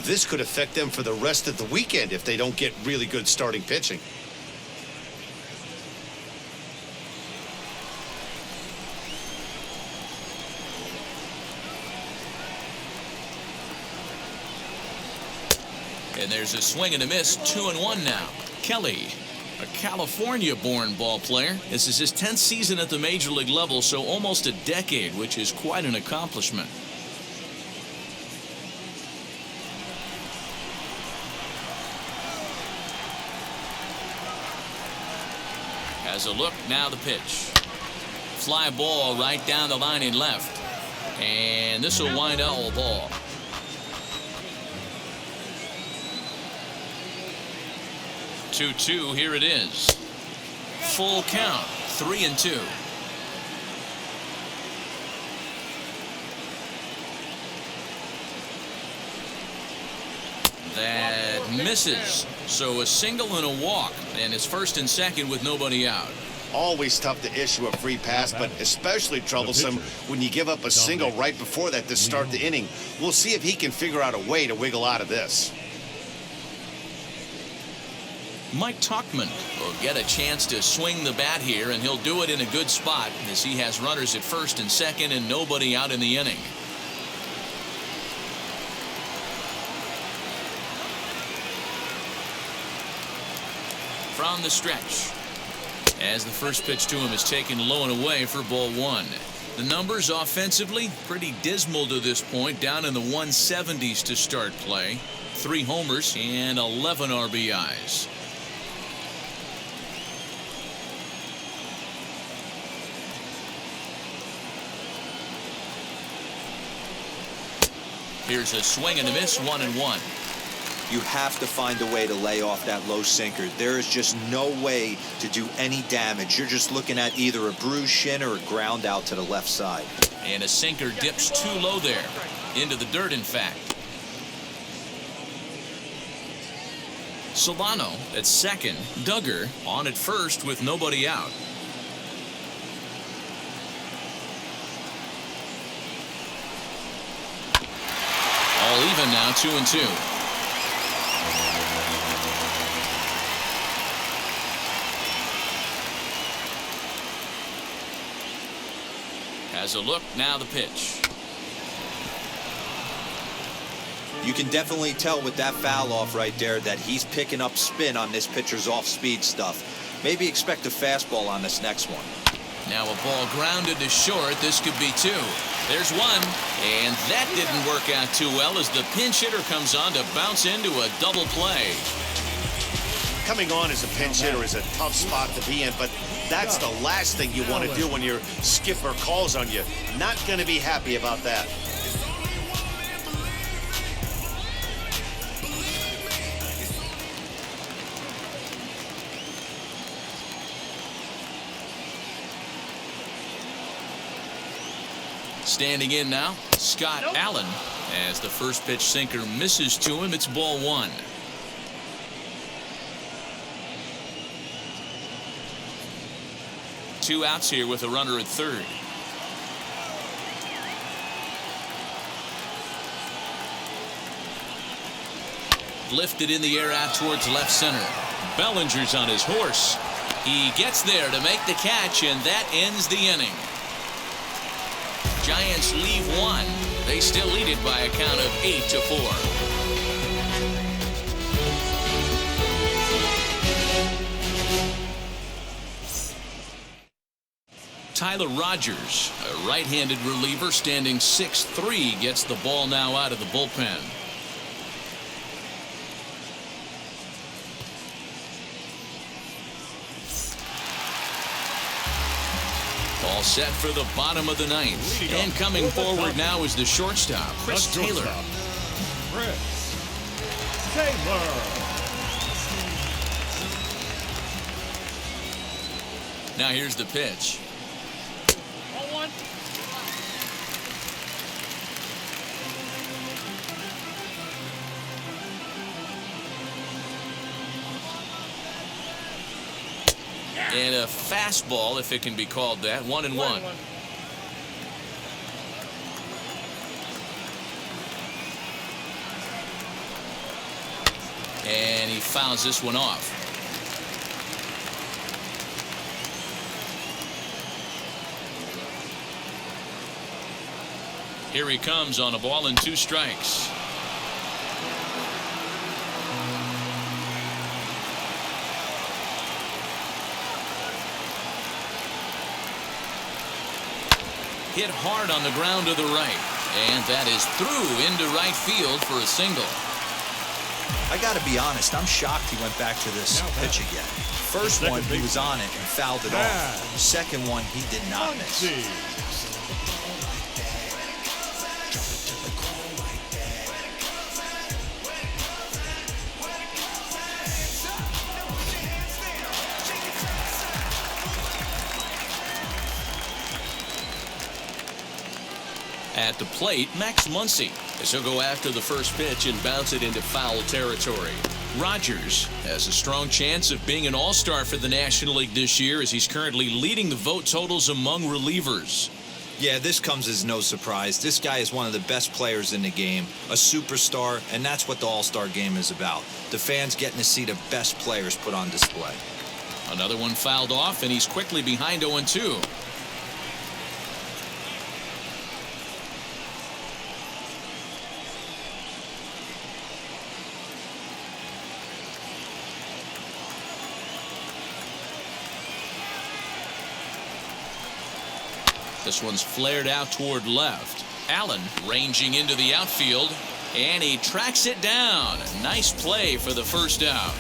This could affect them for the rest of the weekend if they don't get really good starting pitching. And there's a swing and a miss. 2-1 now. Kelly, a California-born ball player. This is his 10th season at the major league level, so almost a decade, which is quite an accomplishment. Has a look, now the pitch. Fly ball right down the line in left. And this will wind out a ball. Two, here it is. Full count, 3-2. That misses. So a single and a walk, and it's 1st and 2nd with nobody out. Always tough to issue a free pass, but especially troublesome when you give up a single right before that to start the inning. We'll see if he can figure out a way to wiggle out of this. Mike Tauchman will get a chance to swing the bat here, and he'll do it in a good spot as he has runners at 1st and 2nd and nobody out in the inning. From the stretch, as the first pitch to him is taken low and away for ball 1. The numbers offensively pretty dismal to this point, down in the 170s to start play. 3 homers and 11 RBIs. Here's a swing and a miss, 1-1. You have to find a way to lay off that low sinker. There is just no way to do any damage. You're just looking at either a bruised shin or a ground out to the left side. And a sinker dips too low there. Into the dirt, in fact. Solano at second. Duggar on at first with nobody out. All even now, 2-2. Has a look, now the pitch. You can definitely tell with that foul off right there that he's picking up spin on this pitcher's off-speed stuff. Maybe expect a fastball on this next one. Now a ball grounded to short. This could be two. There's one, and that didn't work out too well as the pinch hitter comes on to bounce into a double play. Coming on as a pinch hitter is a tough spot to be in, but that's the last thing you want to do when your skipper calls on you. Not going to be happy about that. Standing in now, Scott Allen. As the first pitch sinker misses to him, it's ball one. Two outs here with a runner at third. Lifted in the air out towards left center. Bellinger's on his horse. He gets there to make the catch, and that ends the inning. Giants leave one. They still lead it by a count of 8-4. Tyler Rogers, a right-handed reliever standing 6'3", gets the ball now out of the bullpen. All set for the bottom of the ninth. And coming forward now is the shortstop, Chris Taylor. Chris Taylor. Now here's the pitch. And a fastball, if it can be called that. 1-1. And he fouls this one off. Here he comes on a ball and 2 strikes. Hit hard on the ground to the right, and that is through into right field for a single. I got to be honest, I'm shocked he went back to this pitch again. First one, he was on it and fouled it off. Second one, he did not miss. At the plate, Max Muncy, as he'll go after the first pitch and bounce it into foul territory. Rogers has a strong chance of being an all-star for the National League this year as he's currently leading the vote totals among relievers. Yeah, this comes as no surprise. This guy is one of the best players in the game, a superstar, and that's what the All-Star game is about. The fans getting to see the best players put on display. Another one fouled off, and he's quickly behind 0-2. This one's flared out toward left. Allen ranging into the outfield, and he tracks it down. Nice play for the first out.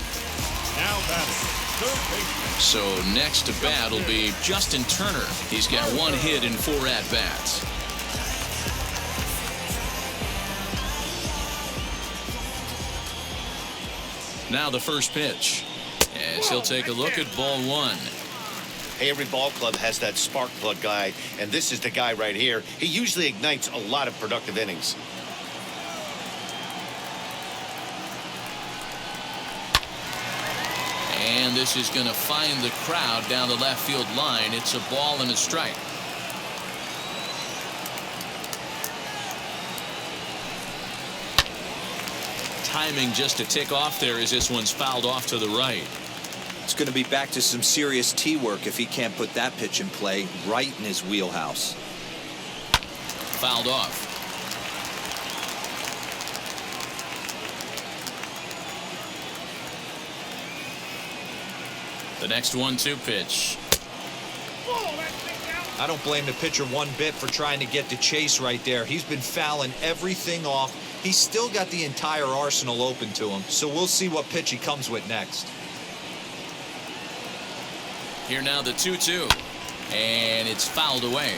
Now batting, third baseman. So next to bat will be Justin Turner. He's got 1 hit in 4 at-bats. Now the first pitch, as he'll take a look at ball 1. Hey, every ball club has that spark plug guy, and this is the guy right here. He usually ignites a lot of productive innings. And this is going to find the crowd down the left field line. It's a ball and a strike. Timing just a tick off there as this one's fouled off to the right. It's going to be back to some serious tee work if he can't put that pitch in play right in his wheelhouse. fouled off. The next 1-2 pitch. I don't blame the pitcher one bit for trying to get the chase right there. He's been fouling everything off. He's still got the entire arsenal open to him, so we'll see what pitch he comes with next. Here now the 2-2, and it's fouled away.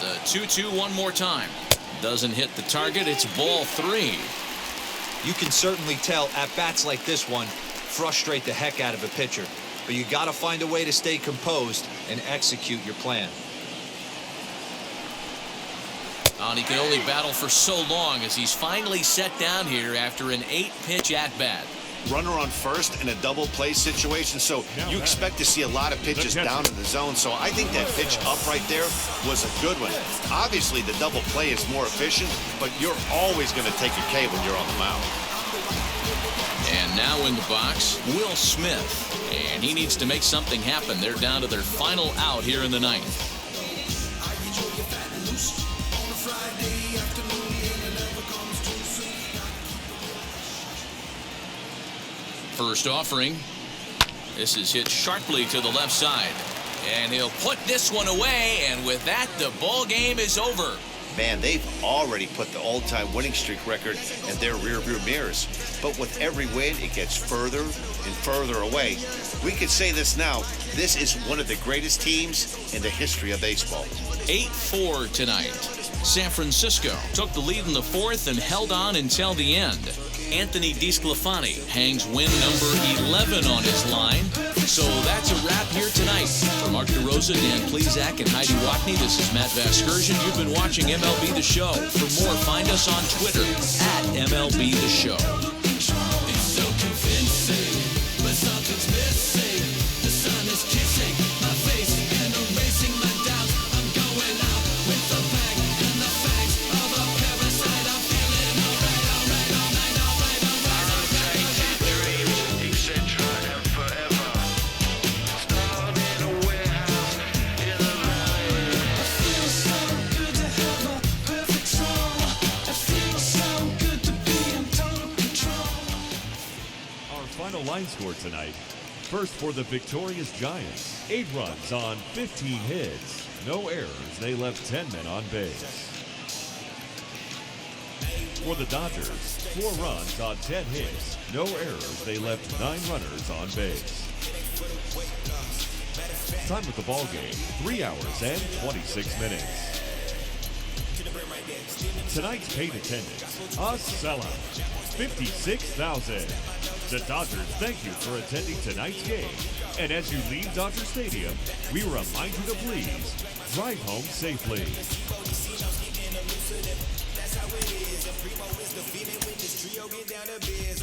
The 2-2 one more time. Doesn't hit the target. It's ball 3. You can certainly tell at bats like this one frustrate the heck out of a pitcher, but you got to find a way to stay composed and execute your plan. And he can only battle for so long as he's finally set down here after an 8-pitch at-bat. Runner on first in a double play situation, so you expect to see a lot of pitches down in the zone. So I think that pitch up right there was a good one. Obviously, the double play is more efficient, but you're always going to take a K when you're on the mound. And now in the box, Will Smith. And he needs to make something happen. They're down to their final out here in the ninth. First offering. This is hit sharply to the left side. And he'll put this one away. And with that, the ball game is over. Man, they've already put the all-time winning streak record in their rearview mirrors. But with every win, it gets further and further away. We could say this now. This is one of the greatest teams in the history of baseball. 8-4 tonight. San Francisco took the lead in the fourth and held on until the end. Anthony DeSclafani hangs win number 11 on his line. So that's a wrap here tonight. For Mark DeRosa, Dan Plezak, and Heidi Watney, this is Matt Vasgersian. You've been watching MLB The Show. For more, find us on Twitter at MLB The Show. It's so convincing, but something's missing. The sun is kissing my face and erasing my doubts. I'm going out with the bang and the fangs of a parasite. I'm feeling alright, alright, alright, alright, alright. Dreams, etc. and forever. Started a warehouse in the valley. It feels so good to have a perfect song. It feels so good to be in total control. Our final line score tonight. First for the victorious Giants, 8 runs on 15 hits. No errors, they left 10 men on base. For the Dodgers, 4 runs on 10 hits. No errors, they left 9 runners on base. Time of the ball game, 3 hours and 26 minutes. Tonight's paid attendance, a sellout, 56,000. The Dodgers thank you for attending tonight's game. And as you leave Dodger Stadium, we remind you to please drive home safely. That's how it is. And Primo is the feeling when this trio get down to biz.